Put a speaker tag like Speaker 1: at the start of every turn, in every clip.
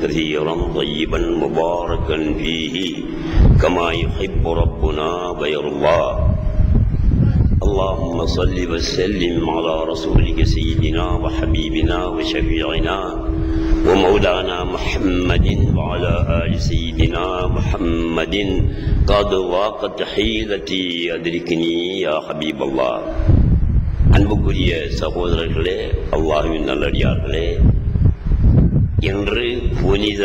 Speaker 1: كثيرا طيبا مباركا فيه كما يحب ربنا ويرضى. اللهم صل وسلم على رسولك سيدنا وحبيبنا وشفيعنا ومولانا محمد وعلى آل سيدنا محمد قد ضاقت حيلتي أدركني يا حبيب الله. அன்புக்குரிய சகோதரர்களே, அல்லாஹ்வின் நல்லடியார்களே, இன்று புனித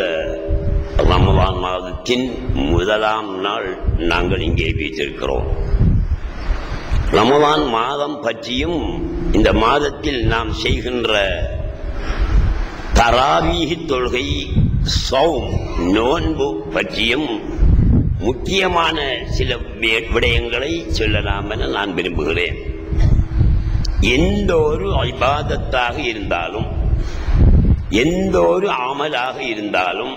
Speaker 1: ரமலான் மாதத்தின் முதலாம் நாள் நாங்கள் இங்கே வீற்றிருக்கிறோம். ரமலான் மாதம் பற்றியும் இந்த மாதத்தில் நாம் செய்கின்ற தராவீஹ் தொழுகை, சௌம், நோன்பு பற்றியும் முக்கியமான சில விடயங்களை சொல்லலாம் என நான் விரும்புகிறேன். எந்த ஒரு இபாதத்தாக இருந்தாலும், எந்த ஒரு அமலாக இருந்தாலும்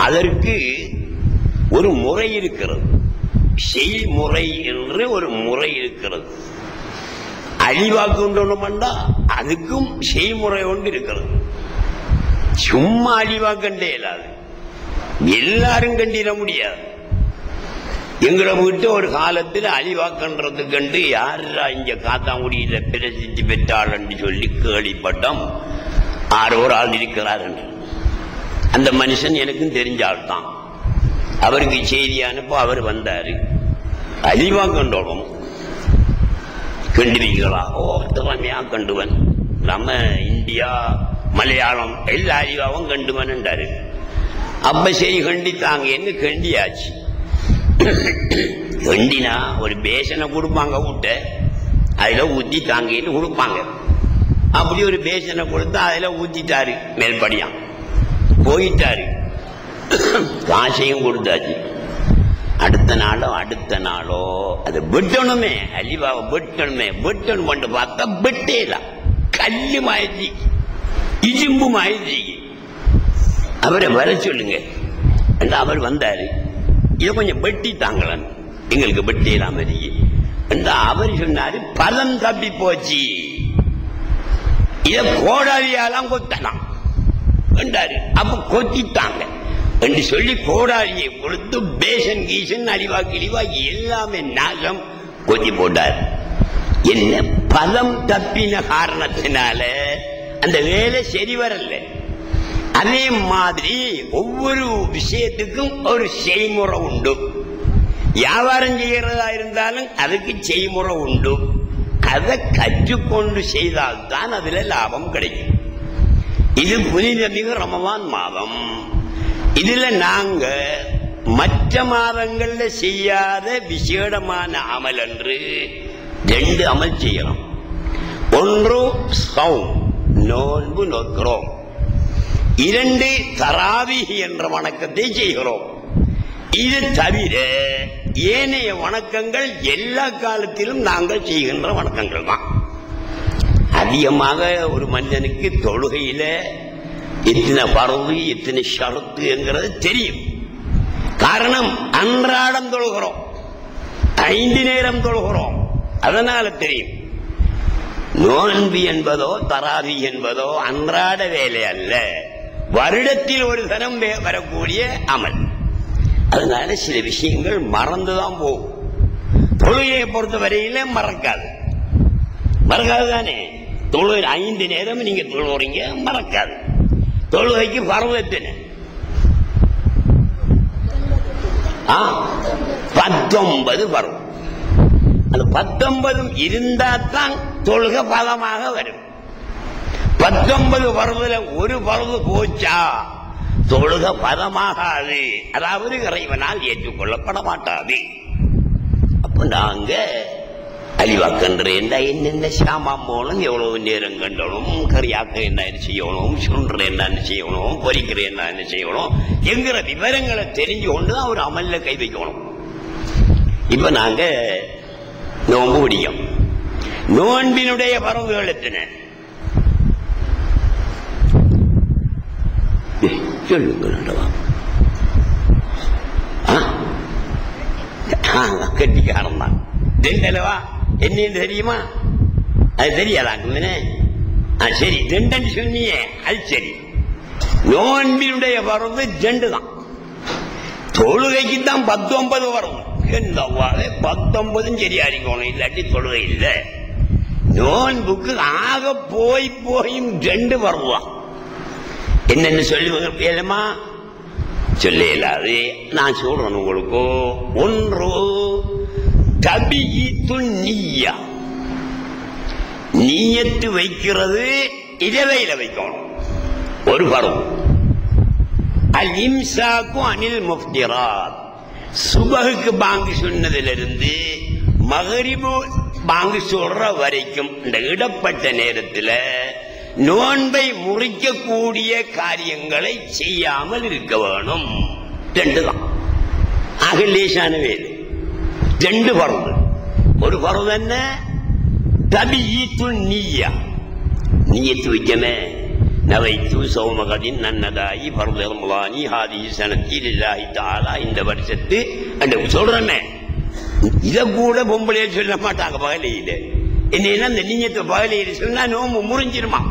Speaker 1: அதற்கு ஒரு முறை இருக்கிறது, செய்முறை என்று ஒரு முறை இருக்கிறது. அழிவாக்கு ஒன்று அதுக்கும் செய்முறை ஒன்று இருக்கிறது. சும்மா அழிவாக்கண்டே இல்லாது, எல்லாரும் கண்டிட முடியாது. எங்களை விட்டு ஒரு காலத்தில் அழிவாக்கன்றது கண்டு யாரா இங்க காத்தாங்குடியில பிரசித்தி பெற்றாள் என்று சொல்லி கேள்விப்பட்டோம். ஒரு ஆள் இருக்கிறார் என்று. அந்த மனுஷன் எனக்கும் தெரிஞ்ச ஆள் தான். அவருக்கு செய்தி அனுப்ப அவர் வந்தாரு. அழிவாக்கண்டோம் கண்டுவீங்களா? திறமையா கண்டுவன். நம்ம இந்தியா, மலையாளம் எல்லா அழிவாவும் கண்டுவன் என்றாரு. அப்ப சரி கண்டித்தாங்க. என்ன கண்டியாச்சு? கண்டினா ஒரு பேசனை கொடுப்பாங்க, விட்ட அதுல ஊத்தி தாங்கிட்டு கொடுப்பாங்க. அப்படி ஒரு பேசனை கொடுத்தா அதுல ஊத்திட்டாரு. மேல்படியா போயிட்டாரு. காசையும் கொடுத்தாச்சு. அடுத்த நாளோ அது வெட்டணுமே, அலிவாவை வெட்டணுமே, வெட்டணும் கொண்டு பார்த்தா வெட்டேல கல்லு மாயிடுச்சு, இஜிம்பு மாயிடுச்சு. அவரை வர சொல்லுங்க. அவர் வந்தாரு. இதை கொஞ்சம் வெட்டி தாங்கலாம், எங்களுக்கு வெட்டியலாம் என்று அவர் சொன்னாரு. பலன் தப்பி போச்சு, இத கோடாரியாலாம் கொத்தலாம் என்றாரு. அப்ப கொத்திட்டாங்க என்று சொல்லி கோடாரியை கொடுத்து பேசன் கீசன் அழிவாக்கி இழிவாக்கி எல்லாமே நாசம் கொத்தி போட்டார். என்ன பலம் தப்பின காரணத்தினால அந்த வேலை சரி வரல. அதே மாதிரி ஒவ்வொரு விஷயத்துக்கும் ஒரு செய்முறை உண்டு. வியாபாரம் செய்யறதா இருந்தாலும் அதுக்கு செய்முறை உண்டு. அதை கற்றுக்கொண்டு செய்தால்தான் அதுல லாபம் கிடைக்கும். இது புனிதமிகு ரமலான் மாதம். இதுல நாங்க மற்ற மாதங்கள்ல செய்யாத விசேடமான அமல் என்று 2 அமல் செய்யறோம். ஒன்று சௌம், நோன்பு நோக்கிறோம். 2 தராவீஹ் என்ற வணக்கத்தை செய்கிறோம். இது தவிர ஏனைய வணக்கங்கள் எல்லா காலத்திலும் நாங்கள் செய்கின்ற வணக்கங்கள் தான். அதிகமாக ஒரு மனிதனுக்கு தொழுகையில எத்தனை பரவு எத்தனை ஷரத்து என்கிறது தெரியும். காரணம், அன்றாடம் தொழுகிறோம், 5 நேரம் தொழுகிறோம், அதனால தெரியும். நோன்பு என்பதோ தராவீஹ் என்பதோ அன்றாட வேலை அல்ல, வருடத்தில் ஒரு தரம் வரக்கூடிய அமல். அதனால சில விஷயங்கள் மறந்துதான் போகும். தொழுகையை பொறுத்த வரையில மறக்காது தானே. தொழுகை 5 நேரம் நீங்க தொழுறீங்க, மறக்காது. தொழுகைக்கு பருவம் எத்தனை? 19 பருவம். அந்த 19 இருந்தா தான் தொழுகை பலமாக வரும். 19 பருவத்துல ஒரு பருவு போச்சா தொழுகை பதமாகாது, அதாவது இறைவனால் ஏற்றுக்கொள்ளப்பட மாட்டாது. அப்ப நாங்க அழிவாக்கன்றா என்னென்ன சாமான் போகணும், எவ்வளவு நேரம் கண்டணும், கரியாக்க என்ன செய்யணும், சுன்ற என்ன செய்யணும், பொறிக்கிற என்ன செய்யணும் என்கிற விவரங்களை தெரிஞ்சு கொண்டுதான் ஒரு அமல்ல கை வைக்கணும். இப்ப நாங்க நோன்பு பிடிக்கும். நோன்பினுடைய பருவங்கள் எத்தனை சொல்லுங்க. கட்டிக்காரன் தான். ரெண்டலவா என்ன தெரியுமா? அது தெரியாதாங்க. சரி, ரெண்டு சொன்னியே, அது சரி. நோன்பினுடைய பருவம் 2 தான். தொழுகைக்கு தான் 19 வரும். எந்த 19 சரியா இருக்கணும், இல்லாட்டி தொழுகை இல்லை. நோன்புக்கு ஆக போய் 2 வருவான். என்னென்ன சொல்லுவாங்க சொல்ல இயலாது. நான் சொல்றேன் உங்களுக்கு. ஒன்று தபீத்துன் நிய்யா, நிய்யத்து வைக்கிறது இரவையில வைக்கணும் ஒரு பருவம். அல் இம்சாக்கு அனில் முஃப்திராத், சுபஹுக்கு பாங்கு சொன்னதிலிருந்து மகரிபு பாங்கு சொல்ற வரைக்கும் இந்த இடப்பட்ட நேரத்தில் நோன்பை முறிக்கக்கூடிய காரியங்களை செய்யாமல் இருக்க வேணும். 2 தான். ஆக லேசான வேலை. 2 பருவ. ஒரு பருவம் என்ன? தபீத்துன் நிய்யா, நிய்யத்து வைக்கமே. நவைத்து சௌமகதின் நன்னதாயி பருவ ரமலானி ஹாதிஹி ஸனத்தி லில்லாஹி தஆலா, இந்த வருஷத்து அந்த சொல்றமே. இத கூட பொம்பளையே சொல்ல மாட்டாங்க பகலையில. என்ன இந்த நிய்யத்து பகலையில சொன்னா நோம்பு முறிஞ்சிருமா?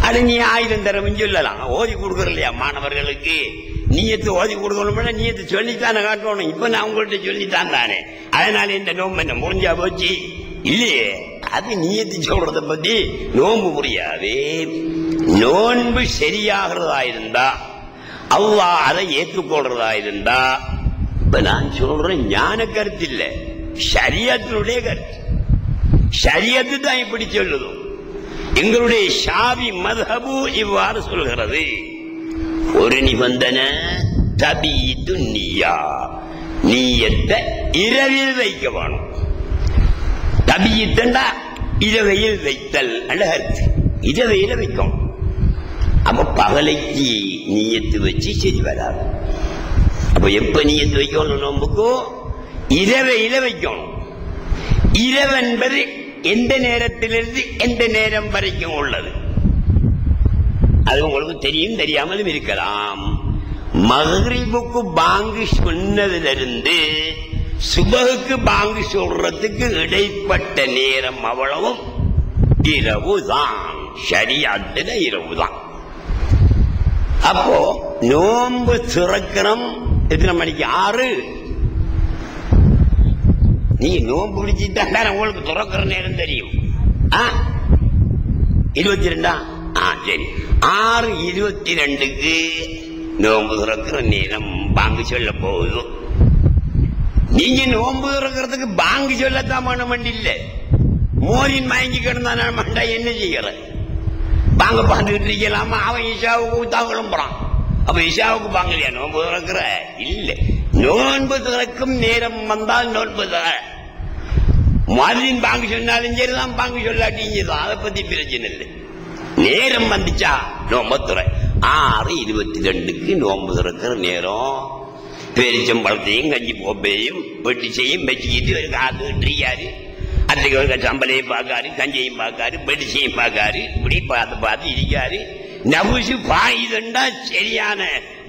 Speaker 1: அது நீ 1000 தரம் சொல்லலாம். ஓதி கொடுக்கற இல்லையா மாணவர்களுக்கு? நீயத்து ஓதி கொடுக்கணும், நீயத்து சொல்லித்தானே காட்டணும். இப்ப நான் உங்கள்கிட்ட சொல்லித்தான் தானே. அதனால இந்த நோம்பு என்ன முடிஞ்சா போச்சு? இல்லையே. அது நீயத்து சொல்றத பத்தி நோம்பு முடியாது. நோன்பு சரியாகிறதா இருந்தா, அல்லாஹ் அதை ஏற்றுக்கொள்றதா இருந்தா, இப்ப நான் சொல்றேன் ஞான கருத்து இல்ல, ஷரியத்தினுடைய கருத்து. ஷரியத்து தான் இப்படி சொல்லுது. எங்களுடைய ஷாஃபி மத்ஹபு இவ்வாறு சொல்கிறது. ஒரு நிபந்தனை, தபீத்து நிய்யா, நிய்யத்தை இரவில் வைக்க வேணும். தபீத்தண்டா இரவையில் வைத்தல் அழகு, இரவையில வைக்கணும். அப்ப பகலைக்கு நிய்யத்து வச்சு சரி வராது. அப்ப எப்ப நிய்யத்து வைக்கணும்? நோம்புக்கு இரவையில வைக்கணும். இரவு என்பது எந்த நேரத்திலிருந்து எந்த நேரம் வரைக்கும் உள்ளது? அது உங்களுக்கு தெரியும், தெரியாமலும் இருக்கலாம். மக்ரிபுக்கு பாங்கு சொன்னதிலிருந்து சுபஹுக்கு பாங்கு சொல்றதுக்கு இடைப்பட்ட நேரம் அவ்வளவும் இரவுதான். ஷரியத்துல இரவுதான். அப்போ நோன்பு திறக்கிறோம் எத்தனை மணிக்கு? 6. நீங்க நோன்பு பிடிச்சிட்டா உங்களுக்கு துறக்கிற நேரம் தெரியும். 22. சரி, 6:22க்கு நோன்பு திறக்கிற நேரம் பாங்கு சொல்ல போகுது. நீங்க நோன்பு திறக்கிறதுக்கு பாங்கு சொல்லத்தான் மண்டி இல்ல, மோரின் மயங்கி கிடந்தான மண்டா என்ன செய்யற? பாங்க பாந்துகிட்டு இருக்கலாமா? அவன் இஷாவுக்கு ஊத்தா கிளம்புறான். அப்ப இஷாவுக்கு பாங்கலையா நோன்பு திறக்கிற? இல்ல. நோன்பு திறக்கும் நேரம் வந்தால் நோன்பு தர. மாதிரின் பாங்கு சொன்னாலும் சரிதான், பாங்கு சொல்லாட்டியும் அதை பத்தி பிரச்சனை இல்லை. நேரம் வந்துச்சா நோன்பு துறை. 6:22க்கு நோன்பு திறக்கிற நேரம். பேரிச்சம்பழத்தையும் கஞ்சி போப்பையும் வெட்டி செய்யும் வச்சுக்கிட்டு காத்துக்கிட்டு அன்றைக்கு சம்பளையும் பார்க்காரு, கஞ்சையும் பார்க்காரு, பெடிசையும் பார்க்காரு. இப்படி பார்த்து இருக்காரு. நபுசு பாயுதுண்டா சரியான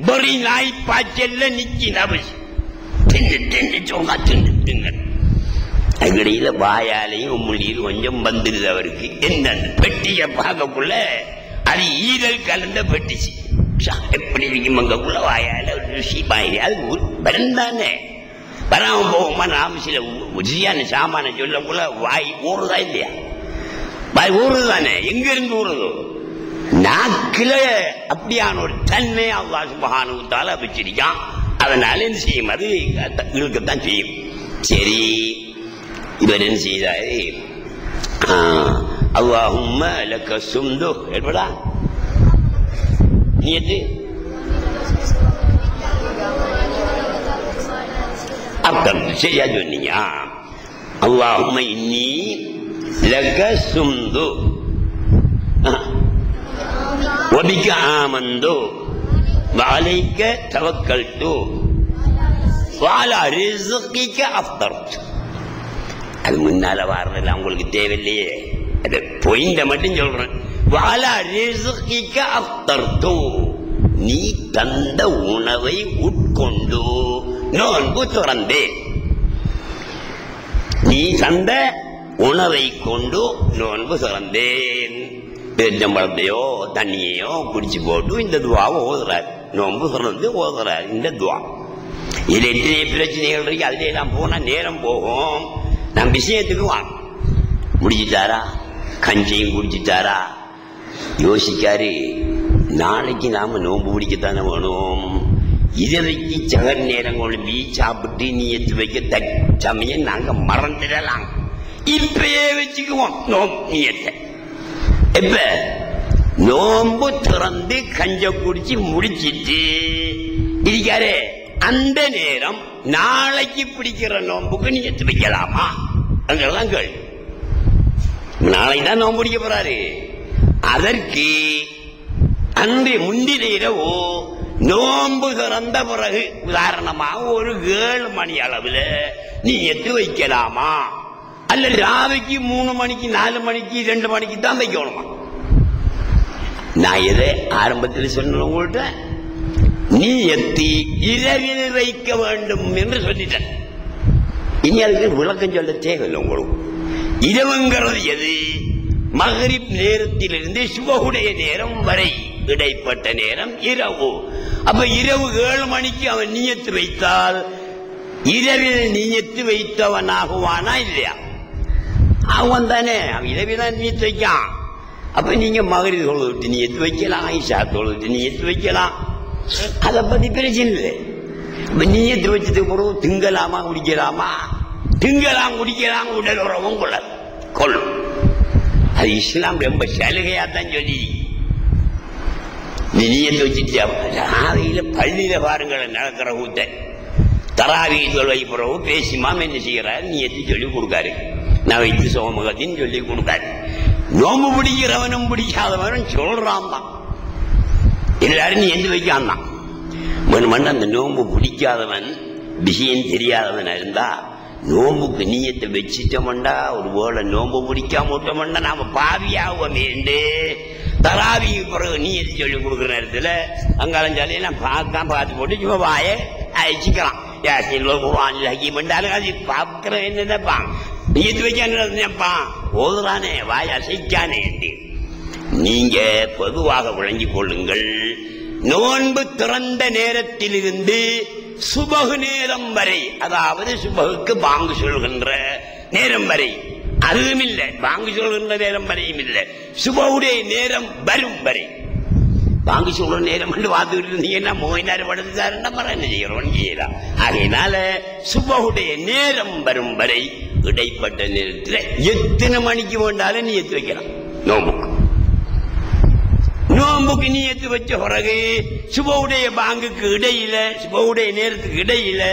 Speaker 1: பொறி நாய் பாய்ச்சல்ல நிக்கி நபுசு தின்னு சொன்னா தின்னு அங்கடியில வாயாலையும் உம்முள்ளியில் கொஞ்சம் வந்துடுது அவருக்கு. என்ன பெட்டிய பார்க்கக்குள்ள அது ஈரல் கலந்த பெட்டிச்சு. எப்படி இருக்கும் அங்கக்குள்ள வாயால ருசி பாயிரி அது பரந்தானே வராம போகுமா. நாம சில ருசியான சாமான சொல்லக்குள்ள வாய் ஊறுதா இல்லையா? வாய் ஊறுதானே. எங்க இருந்து ஊறுதோ? நாக்கில அப்படியான ஒரு தன்மை அல்லாஹ் சுப்ஹானஹு வ தஆலா வச்சிருக்கான். அதனால என்ன செய்யும்? அது இழுக்கத்தான் செய்யும். சரி, இவர் என்ன செய்தாரு? அல்லாஹும்ம லக்க சும்து எப்படா நியத்து அர்த்தம் சரியா சொன்னீங்க. அல்லாஹும்ம இன்னி லக்க சும்து வபிக ஆமந்து வஅலைக தவக்கல்து வஅலா ரிஸ்கிக அஃப்தர்து. அது முன்னால வாரதெல்லாம் உங்களுக்கு தேவையில்லையே, அது பொய்ந்த மட்டும் சொல்றேன். வஅலா ரிஸ்கிக அஃப்தர்து, நீ தந்த உணவை உட்கொண்டு நோன்பு துறந்தேன். நீ தந்த உணவை கொண்டு நோன்பு துறந்தேன். பெருந்தம்பழத்தையோ தண்ணியையோ குடிச்சு போட்டு இந்த துவாவை ஓதுறார். நோன்பு துறந்து ஓதுறார் இந்த துவா. இதுல எத்தனை பிரச்சனைகள் இருக்கு, அதுல எல்லாம் போனா நேரம் போகும். நான் விஷயத்துக்கு வாங்க. முடிச்சுட்டாரா? கஞ்சியும் குடிச்சுட்டாரா? யோசிக்காரு. நாளைக்கு நாம நோன்பு பிடிக்கத்தானே வேணும். இதற்கு சகர் நேரம் கொழும்பி சாப்பிட்டு நீ எடுத்து வைக்க சமயம் நாங்க மறந்துடலாம். இப்பயே வச்சுக்குவோம் நோம்பு நீயத்தை. எப்ப நோம்பு திறந்து கஞ்ச குடிச்சு முடிச்சிட்டு இருக்காரு, அந்த நேரம் நாளைக்கு பிடிக்கிற நோம்புக்கு நீ எடுத்து வைக்கலாமா? அங்கெல்லாம் கேள்வி. நாளைக்கு தான் நோம்பு பிடிக்க போறாரு. அதற்கு அன்று முந்தின இரவு நோம்பு திறந்த பிறகு உதாரணமாக ஒரு 7 மணி அளவில் நீ எடுத்து வைக்கலாமா? அல்ல ராவைக்கு 3 மணிக்கு 4 மணிக்கு 2 மணிக்கு தான் வைக்கணுமா? நான் எதை ஆரம்பத்தில் சொன்ன உங்கள்கிட்ட நீ எத்தி இரவில் வைக்க வேண்டும் என்று சொல்லிட்டேன். இனி அதுக்கு விளக்கம் சொல்ல தேவையில்லை உங்களுக்கு. இரவுங்கிறது எது? மகரிப் நேரத்திலிருந்து சுபகுடைய நேரம் வரை இடைப்பட்ட நேரம் இரவு. அப்ப இரவு 7 மணிக்கு அவன் நியத்து வைத்தால் இரவில் நியத்து வைத்தவனாகுவானா இல்லையா? அவன் தானே, அவன் இரவிதான் நியத்து வைக்கான். அப்ப நீங்க மகரிப் தொழுது நியத்து வைக்கலாம், ஐஷா தொழுது நியத்து வைக்கலாம். அதை பத்தி பிரச்சனை இல்லை. நியத்து வச்சதுக்கு பிறகு திங்கலாமா குடிக்கலாமா? திங்கலாம் குடிக்கலாம், உடல் உறவும் கொள்ளும். அது இஸ்லாம் ரொம்ப சலுகையா தான் சொல்லி. நியத்து வச்சுட்டு ராவையில பள்ளியில பாருங்கள் நடக்கிற கூத்த தராவி தொலை பிறகு பேசிமாம் என்ன செய்யறாரு, நியத்து சொல்லி கொடுக்காரு. நான் வைத்து சோமுகத்தின்னு சொல்லி கொடுக்காரு. நோம்பு பிடிக்கிறவனும் பிடிக்காதவனும் சொல்றான் தான். எல்லாரும் நீ எந்த வைக்கான் தான். மண் அந்த நோம்பு பிடிக்காதவன் விஷயம் தெரியாதவன் இருந்தா நோம்புக்கு நீயத்தை வச்சுட்டோம்டா, ஒரு வேளை நோம்பு பிடிக்காம விட்டோம்டா நாம பாவியாகுவோமே. தராவி பிறகு நீயத்தை சொல்லி கொடுக்குற நேரத்தில் அங்காலஞ்சாலையெல்லாம் பார்த்து போட்டு சும்மா வாயை அழிச்சிக்கலாம். ஹக்கீம்ண்டாலும் அது பார்க்கிற என்னதான் நீயத்து வைக்கான்ப்பான் ஓதுறானே வாய் அசைக்கானே. நீங்க பொதுவாக விளங்கிக் கொள்ளுங்கள். நோன்பு திறந்த நேரத்திலிருந்து சுபகு நேரம் வரை, அதாவது சுபகுக்கு பாங்கு சொல்கின்ற நேரம் வரை, அதுவும் இல்லை பாங்கு சொல்கின்ற நேரம் வரையும் இல்லை, சுபகுடைய நேரம் வரும் வரை. பாங்கு சொல்ற நேரம் பார்த்துக்கிட்டு இருந்தீங்கன்னா 3 நேரம் படுத்துட்டாருன்னா மரம் என்ன செய்யறோம் செய்யலாம். அதனால சுபகுடைய நேரம் வரும் வரை இடைப்பட்ட நேரத்தில் எத்தனை மணிக்கு வேண்டாலும் நீ எடுத்து வைக்கலாம். நோம்புக்கு நீ எடுத்து வச்ச பிறகு சுபவுடைய பாங்குக்கு இடையில, சுபவுடைய நேரத்துக்கு இடையில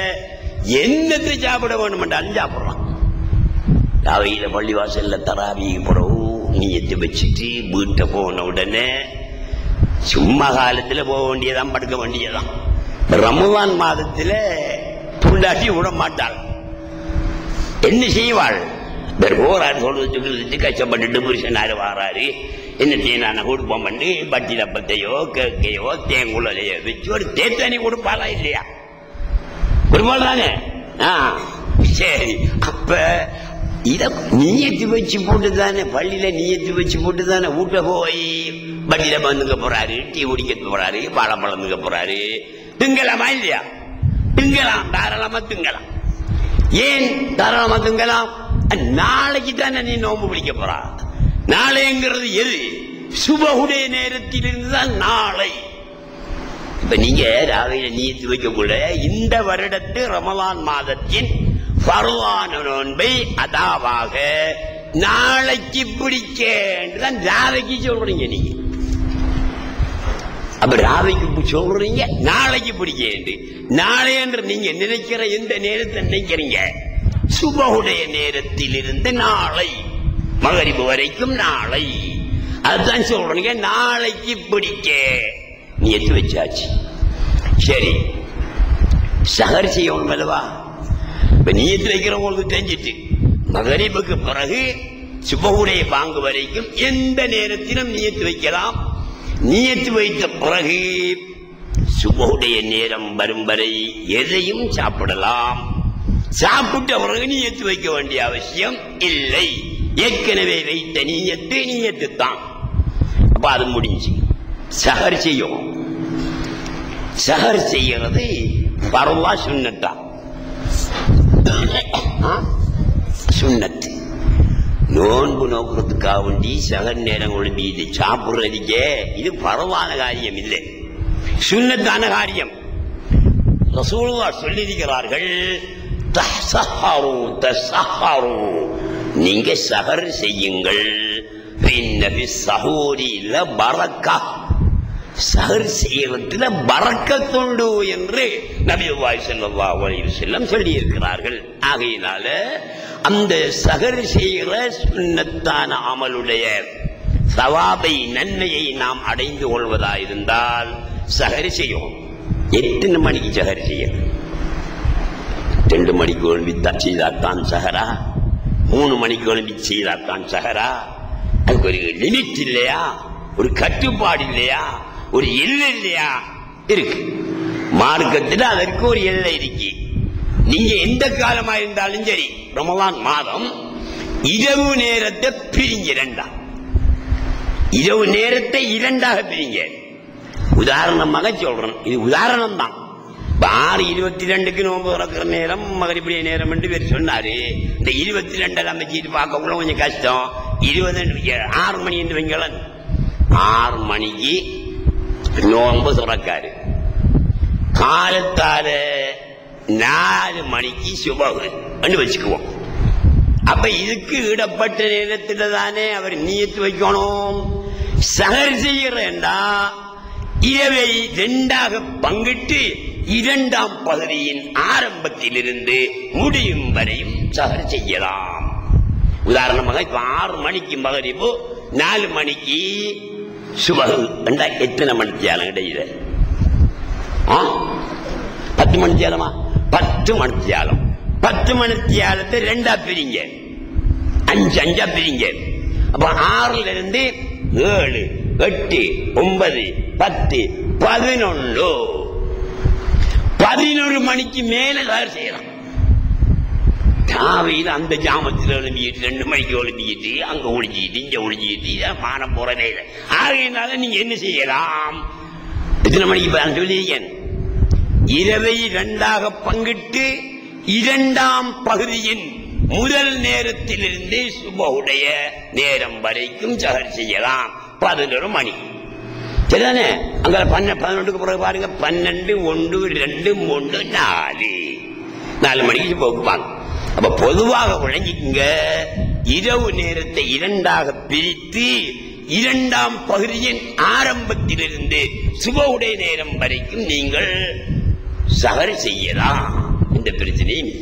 Speaker 1: என்னத்தை சாப்பிட வேணுமென்றாலும் சாப்பிடலாம். ராவையில பள்ளிவாசல்ல தராவி பிறகு நீ எடுத்து வச்சுட்டு வீட்டை போன உடனே சும்மா காலத்துல போக வேண்டியதான், படுக்க வேண்டியதான். ரமலான் மாதத்துல புண்டாட்டி விட மாட்டாள். என்ன செய்வாள்? போறாரு சொல்றது கஷ்டப்பட்டுட்டு புருஷனாரு வாராரு, என்ன நான் கொடுப்போம் பண்ணி பட்டி தப்பத்தையோ கேக்கையோ தேங்குலையோ வச்சு ஒரு தேத்தனி கொடுப்பாளா இல்லையா? கொடுப்பாள். சரி, அப்ப இத நீயத்து வச்சு போட்டு தானே, பள்ளியில நீயத்து வச்சு போட்டு தானே வீட்டை போய் வண்டியில வந்துக்க போறாரு, டீ குடிக்க போறாரு, வாழைப்பழம் திங்க போறாரு. திங்கலாமா இல்லையா? திங்கலாம், தாராளமா திங்கலாம். ஏன் தாராளமா திங்கலாம்? நாளைக்கு தானே நீ நோம்பு பிடிக்க போறா. நாளைங்கிறது எது? சுபஹுடைய நேரத்தில் இருந்துதான் நாளை. இப்ப நீங்க ராவையில நீத்து வைக்கக்கூட இந்த வருடத்து ரமலான் மாதத்தின் ஃபர்லான நோன்பை அதாவாக நாளைக்கு பிடிக்கதான் ராவைக்கு சொல்றீங்க நீங்க. அப்ப ராவைக்கு சொல்றீங்க நாளைக்கு பிடிக்க. நாளை என்று நீங்க நினைக்கிற எந்த நேரத்தை நினைக்கிறீங்க? சுபஹுடைய நேரத்தில் இருந்து நாளை மகரிபு வரைக்கும் நாளை. அதுதான் சொல்றீங்க நாளைக்கு பிடிக்க நியத்து வச்சாச்சு. சரி, சஹர் செய்யணும் அல்லவா? இப்ப நியத்து வைக்கிறவங்களுக்கு தெரிஞ்சிட்டு மகரிபுக்கு பிறகு சுபஹுடைய பாங்கு வரைக்கும் எந்த நேரத்திலும் நியத்து வைக்கலாம். நியத்து வைத்த பிறகு சுபஹுடைய நேரம் வரும் வரை எதையும் சாப்பிடலாம். சாப்பிட்ட பிறகு நியத்து வைக்க வேண்டிய அவசியம் இல்லை. ஏற்கனவே வைத்த நியத்து தான். அப்ப அது முடிஞ்சு சஹர் செய்யும். சஹர் செய்யறது பரவா சுன்னத்தா? சுன்னத்து. நோன்பு நோக்கிறதுக்காக வேண்டி சகர் நேரம் ஒழும்பி இது சாப்பிடுறதுக்கே இது பரவான காரியம் இல்லை, சுன்னத்தான காரியம். ரசூலுல்லாஹ் சொல்லியிருக்கிறார்கள், தஸஹரு தஸஹரு, நீங்க சஹர் செய்யுங்கள். சஹர் செய்யறதுல பரக்கத்துண்டு என்று நபியுல்லாஹி ஸல்லல்லாஹு அலைஹி வஸல்லம் சொல்லி இருக்கிறார்கள். ஆகையினால அந்த சஹர் செய்கிற சுன்னத்தான அமலுடைய சவாபை நன்மையை நாம் அடைந்து கொள்வதாயிருந்தால் சஹர் செய்யும். எத்தனை மணிக்கு சஹர் செய்ய? 2 மணிக்கு எழும்பி செய்தாத்தான் சஹரா? 3 மணிக்கு எழும்பி செய்தாத்தான் சஹரா? அதுக்கு ஒரு லிமிட் இல்லையா? ஒரு கட்டுப்பாடு இல்லையா? ஒரு எல்லை இல்லையா? இருக்கு. மார்க்கத்தில் அதற்கு ஒரு எல்லை இருக்கு. நீங்க எந்த காலமா இருந்தாலும் சரி, ரமலான் மாதம் இரவு நேரத்தை பிரிங்க இரண்டா. இரவு நேரத்தை இரண்டாக பிரிங்க. உதாரணமாக சொல்றேன், இது உதாரணம் தான். 6:22 நோன்பு திறக்கிற நேரம் மகரிபுடைய நேரம் என்று பேர் சொன்னாரு. இந்த 22 அமைச்சிட்டு பார்க்க கொஞ்சம் கஷ்டம். 6 மணி என்று வைங்களன். 6 மணிக்கு நோன்பு திறக்காரு. காலத்தால 4 மணிக்கு சுபஹு வச்சுக்குவோம். அப்ப இதுக்கு இடப்பட்ட நேரத்தில் தானே அவர் நியத்து வைக்கணும். சஹர் செய்யறா இரவை 2ஆக பங்கிட்டு 2ஆம் பகுதியின் ஆரம்பத்தில் இருந்து முடியும் வரையும் சஹர் செய்யலாம். உதாரணமாக இப்ப 6 மணிக்கு மகரிபு, 4 மணிக்கு சுபஹு என்றா எத்தனை மணித்தியாலம் கிடையாது? 10 மணித்தியாலமா? 10 மணித்தியாலம். 10 மணித்தியாலத்தை 2ஆ பிரிங்க, 5 பிரிங்க. அப்ப 6ல இருந்து 7, 8, 9, 10, 11. 11 மணிக்கு மேல சஹர் செய்யலாம். காவையில் அந்த ஜாமத்தில் ஒளிஞ்சிட்டு 2 மணிக்கு ஒளிஞ்சிட்டு அங்க ஒளிஞ்சிட்டு இங்க ஒளிஞ்சிட்டு மானம் போறதே இல்லை. ஆகையினால நீங்க என்ன செய்யலாம்? எத்தனை மணிக்கு சொல்லியிருக்கேன்? இரவை 2ஆக பங்கிட்டு 2ஆம் பகுதியின் முதல் நேரத்திலிருந்து சுபஹுடைய நேரம் வரைக்கும் சஹர் செய்யலாம். 11 மணி சரிதானே? அங்க 11க்கு பிறகு பாருங்க, 12, 1, 2, 3, 4 மணிக்கு சுபஹுப்பாங்க. அப்ப பொதுவாக விளங்கிக்குங்க, இரவு நேரத்தை 2ஆக பிரித்து 2ஆம் பகுதியின் ஆரம்பத்திலிருந்து சுபஹுடைய நேரம் வரைக்கும் நீங்கள் சஹர் செய்யலாம். இந்த பிரச்சனையும்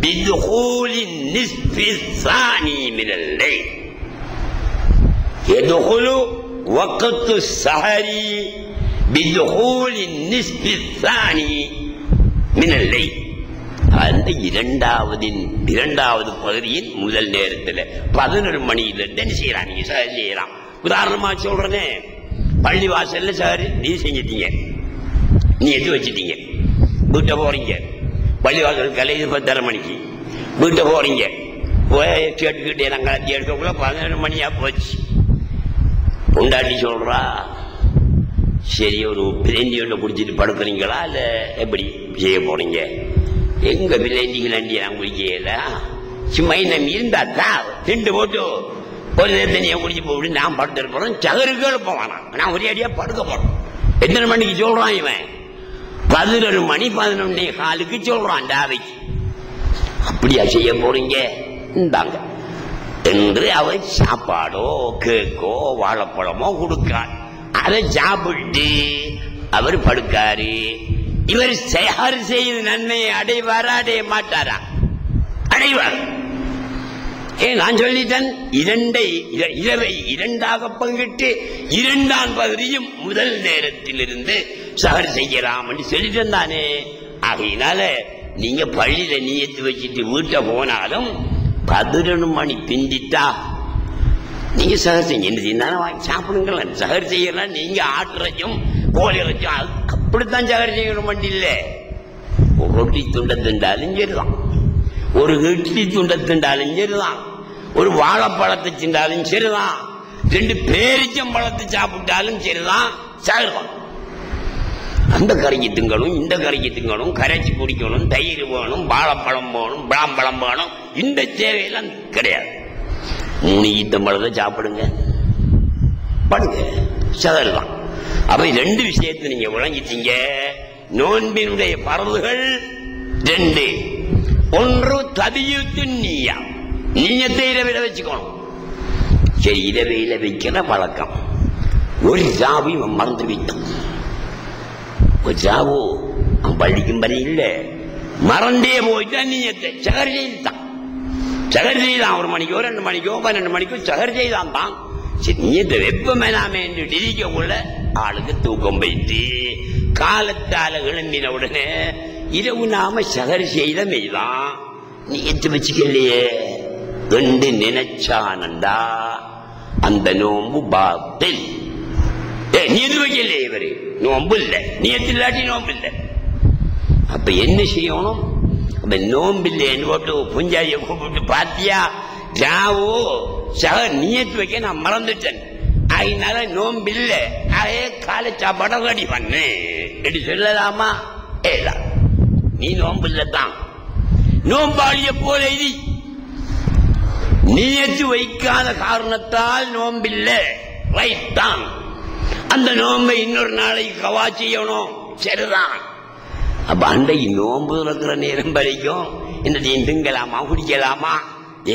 Speaker 1: بدخول النصف الثاني من الليل. يدخل وقت السحر بدخول النصف الثاني من الليل. அந்த இரண்டாவது பகுதியின் முதல் நேரத்தில் 11 மணியிலிருந்து என்ன செய்யலாம்? நீங்க சஹர் செய்யலாம். உதாரணமா சொல்றேனே, பள்ளி வாசல்ல சஹர் நீ செஞ்சிட்டீங்க, நீ எடுத்து வச்சிட்டீங்க, வீட்டை போறீங்க, பள்ளிவாசல் கலை 10:30 மணிக்கு வீட்டை போறீங்க, கேட்டுக்கிட்டே எல்லாம் கலத்தி எடுக்கக்குள்ள 12 மணியா போச்சு. பொண்டாட்டி சொல்றா, சரி ஒரு பிளேண்டி ஒன்று குடிச்சிட்டு படுக்கிறீங்களா இல்ல எப்படி செய்ய போறீங்க? எங்க பிளேண்டிகள் நான் குடிக்கல, சும்மா நம்ம இருந்தாத்தான் 2 போட்டு ஒரு நேரத்தனியா குடிச்சு போட்டு நான் படுத்துட்டு போறேன். சகருக்கு எழுப்ப வேணாம், நான் ஒரே அடியா படுக்க போறேன். எத்தனை மணிக்கு சொல்றான் இவன்? 11 மணி 11:15 சொல்றான் டாவைக்கு. அப்படியா செய்ய போறீங்க? இந்தாங்க என்று அவன் சாப்பாடோ கேக்கோ வாழைப்பழமோ கொடுக்கான். அதை சாப்பிட்டு அவர் படுக்காரு. இவர் சயார் செய்த நன்மையை அடைவாரா அடைய மாட்டாரா? அடைவார். நான் சொல்லிட்டேன், இரவை 2ஆக பங்கிட்டு 2ஆம் பகுதியும் முதல் நேரத்திலிருந்து சஹர் செய்யலாம் என்று சொல்லிட்டேன் தானே. ஆகையினால நீங்க பள்ளியில நியத்து வச்சுட்டு வீட்டை போனாலும் 11 மணி பிந்திட்டா நீங்க சஹர் செய்ய வாங்கி சாப்பிடுங்கள. சஹர் செய்யலாம் நீங்க ஆட்டுறையும் கோழி இறைச்சும் அப்படித்தான் சஹர் செய்யணும். வண்டி இல்ல, ஒரு ரொட்டி துண்டை திண்டாலும் சரிதான், ஒரு இட்லி துண்டை திண்டாலும் சரிதான், ஒரு வாழைப்பழத்தை திண்டாலும் சரிதான், 2 பேரிச்சம்பழத்தை சாப்பிட்டாலும் சரிதான், சஹர். அந்த கரைக்கு திங்கணும், இந்த கரைக்கு திங்கணும், கரைச்சி குடிக்கணும், தயிர் வேணும், வாழைப்பழம் வேணும், பழம்பழம் வேணும், இந்த தேவையெல்லாம் கிடையாது. 3 ஈத்தம்பழத்தை சாப்பிடுங்க, படுங்க, சஹர் தான். அப்ப 2 விஷயத்தை நீங்க விளங்கிட்டீங்க. நோன்பினுடைய பரவுகள் 2. ஒன்று தபியுத்து நீயா, நீயத்தை இரவில வச்சுக்கணும். சரி, இரவையில வைக்கிற பழக்கம் ஒரு ஜாவி மறந்து விட்டோம். ஒரு ஜாவு பள்ளிக்கும் பலி இல்ல, மறந்தே போயிட்டா நீயத்தை சஹர் செய்தான். சஹர் செய்தான் 1 மணிக்கோ 2 மணிக்கோ 12 மணிக்கோ சஹர் செய்தான் தான். நீயத்தை வெப்பமேனாமே என்று டிரிக்கக்குள்ள ஆளுக்கு தூக்கம் போயிட்டு காலத்தால எழும்பின உடனே இரவு நாம சஹர் செய்த மெய்தான் நீயத்து வச்சுக்கலையே என்று நினைச்சானண்டா அந்த நோம்பு பாத்தில். நீது வைக்கலையே இவரு, நோம்பு இல்ல, நீயத்து இல்லாட்டி நோம்பு இல்லை. அப்ப என்ன செய்யணும்? அப்ப நோம்பு இல்லைன்னு போட்டு புஞ்சாதியை கூப்பிட்டு பாத்தியா ஜாவோ சஹர் நீயத்து வைக்க நான் மறந்துட்டேன், அதனால நோம்பு இல்ல, அதே காலை சாப்பாட ரெடி பண்ணு என்று சொல்லலாமா? நீ நோம்பு இல்லதான், நோம்பாளிய போல இது நீயத்து வைக்காத காரணத்தால் நோம்பில்லை, ரைட் தான். அந்த நோம்பை இன்னொரு நாளைக்கு கவா செய்யணும், சரிதான். அப்ப அன்றைக்கு நோம்பு இருக்கிற நேரம் வரைக்கும் இந்த திங்கலாமா குடிக்கலாமா?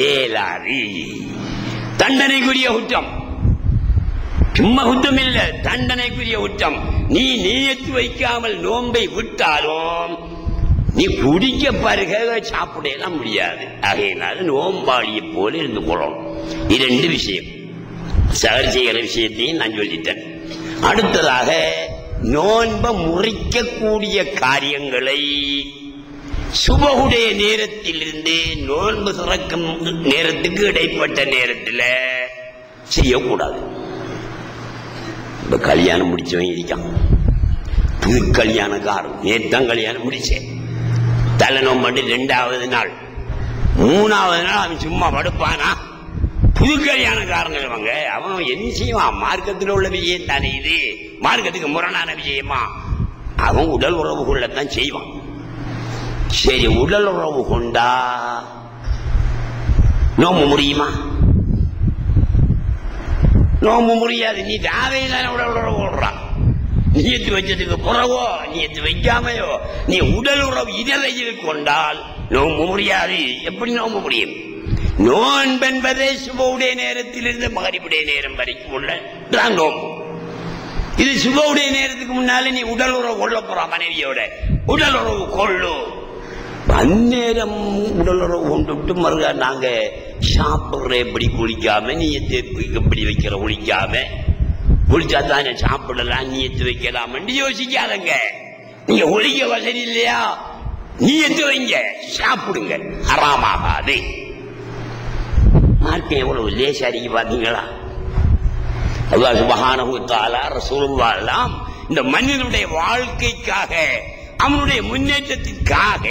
Speaker 1: ஏலாரி தண்டனைக்குரிய குற்றம், சும்மா குற்றம் இல்ல, தண்டனைக்குரிய குற்றம். நீ நீயத்து வைக்காமல் நோம்பை விட்டாலும் நீ குடிக்க பருக சாப்பிடலாம் முடியாது. ஆகையினால நோம்பாளியை போல இருந்து கொள்ளணும். 2 விஷயம் சஹர் செய்கிற விஷயத்தையும் நான் சொல்லிட்டேன். அடுத்ததாக நோன்ப முறிக்கக்கூடிய காரியங்களை சுபகுடைய நேரத்திலிருந்து நோன்பு திறக்கும் நேரத்துக்கு இடைப்பட்ட நேரத்தில் செய்யக்கூடாது. இப்ப கல்யாணம் முடிச்சவன் இருக்கான், புது கல்யாணக்காரன், நேத்தான் கல்யாணம் முடிச்சேன், தலை நோம்பு 2வது நாள் 3வது நாள் அவன் சும்மா படுப்பானா? புது கல்யாணக்காரங்க அவன் என்ன செய்வான்? மார்க்கத்தில் உள்ள விஷயம் தானே இது, மார்க்கத்துக்கு முரணான விஷயமா? அவன் உடல் உறவு கொள்ளத்தான் செய்வான். சரி, உடல் உறவு கொண்டா நோம்பு முடியுமா? நோம்பு முடியாது. நீ தேவையில்லாத உடல் உறவு கொள்றான். நீயத்து வச்சதுக்கு பிறகோ நீயத்து வைக்காமையோ நீ உடல் உறவு இதழையில் கொண்டால் நோம்பு முடியாது. எப்படி நோம்பு முடியும்? நோன்பென்பதே சுபவுடைய நேரத்திலிருந்து மகரிபுடைய நேரம் வரைக்கும் உள்ள நோம்பு. இது சுபவுடைய நேரத்துக்கு முன்னாலே நீ உடல் உறவு கொள்ள போற மனைவியோட உடல் உறவு கொள்ளு. அந்நேரம் உடல் உறவு கொண்டு மறுக நாங்க சாப்பிடுற எப்படி குளிக்காம நீயத்து எப்படி வைக்கிற குளிக்காம குளிச்சா தானே சாப்பிடலாம், நீயத்து வைக்கலாம் யோசிக்காதங்க. நீங்க ஒழிக்க வசதி இல்லையா, நீயத்து வைங்க, சாப்பிடுங்க, ஹராமாகாது. மார்க்கம் எவ்வளவு லேசாரிக்கு பாத்தீங்களா? அல்லாஹ் சுப்ஹானஹு வ தஆலா ரசூலுல்லாஹ் எல்லாம் இந்த மனிதனுடைய வாழ்க்கைக்காக அவனுடைய முன்னேற்றத்திற்காக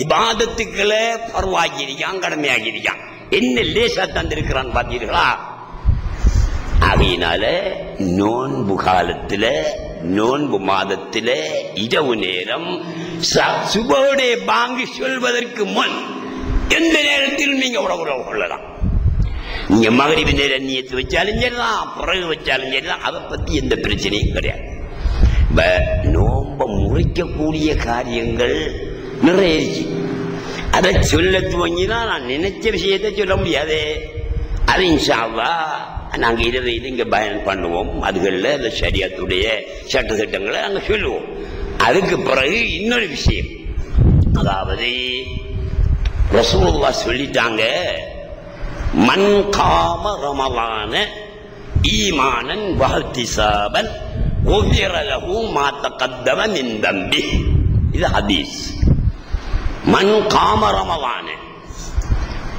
Speaker 1: இபாதத்துக்களை பருவாக்கி இருக்கான், கடமையாகி இருக்கான். என்ன லேசா தந்திருக்கிறான் பார்த்தீர்களா? ஆகையினால நோன்பு காலத்துல, நோன்பு மாதத்துல இரவு நேரம் சுபோடைய பாங்கு சொல்வதற்கு முன் எந்த நேரத்தில் நீங்க உறவு கொள்ளலாம். நீங்க மகரிபு நேரம் நியத்து வச்சாலும் சரிதான், பிறகு வச்சாலும் சரிதான், அதை பத்தி எந்த பிரச்சனையும் கிடையாது. நோம்ப முறிக்கக்கூடிய காரியங்கள் நிறைய இருக்கு. அதை சொல்ல துவங்கினா நான் நினைச்ச விஷயத்தை சொல்ல முடியாது. அது இன்ஷா அல்லாஹ் நாங்க இதை இங்க பயன் பண்ணுவோம். அதுகளில் அந்த ஷரியத்துடைய சட்ட திட்டங்களை நாங்க சொல்லுவோம். அதுக்கு பிறகு இன்னொரு விஷயம், அதாவது ரசூலுல்லாஹ் சொல்லிட்டாங்க, மன் காம ரமலான ஈமானன் வஹ்திசாபன் குஃபிர லஹு மா தகத்தம மின் தம்பி. இது ஹதீஸ். மன் காம ரமலான,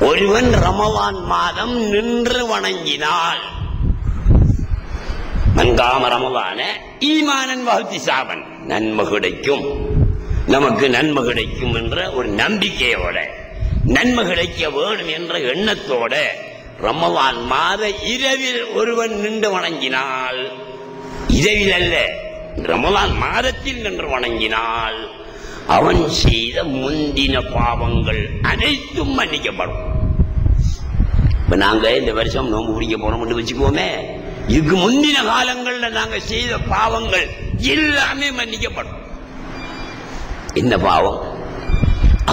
Speaker 1: ஒருவன் ரமலான் மாதம் நின்று வணங்கினால், மன் காம ரமலான ஈமானன் வஹ்திசாபன், நன்மை கிடைக்கும், நமக்கு நன்மை கிடைக்கும் என்ற ஒரு நம்பிக்கையோட, நன்மை கிடைக்க வேண்டும் என்ற எண்ணத்தோட ரமலான் மாத இரவில் ஒருவன் நின்று வணங்கினால், இரவில் அல்ல ரமலான் மாதத்தில் நின்று வணங்கினால் அவன் செய்த முந்தின பாவங்கள் அனைத்தும் மன்னிக்கப்படும். இப்ப நாங்க இந்த வருஷம் நோன்பு பிடிக்க போறோம் வச்சுக்கோமே, இதுக்கு முந்தின காலங்கள்ல நாங்க செய்த பாவங்கள் எல்லாமே மன்னிக்கப்படும். என்ன பாவம்?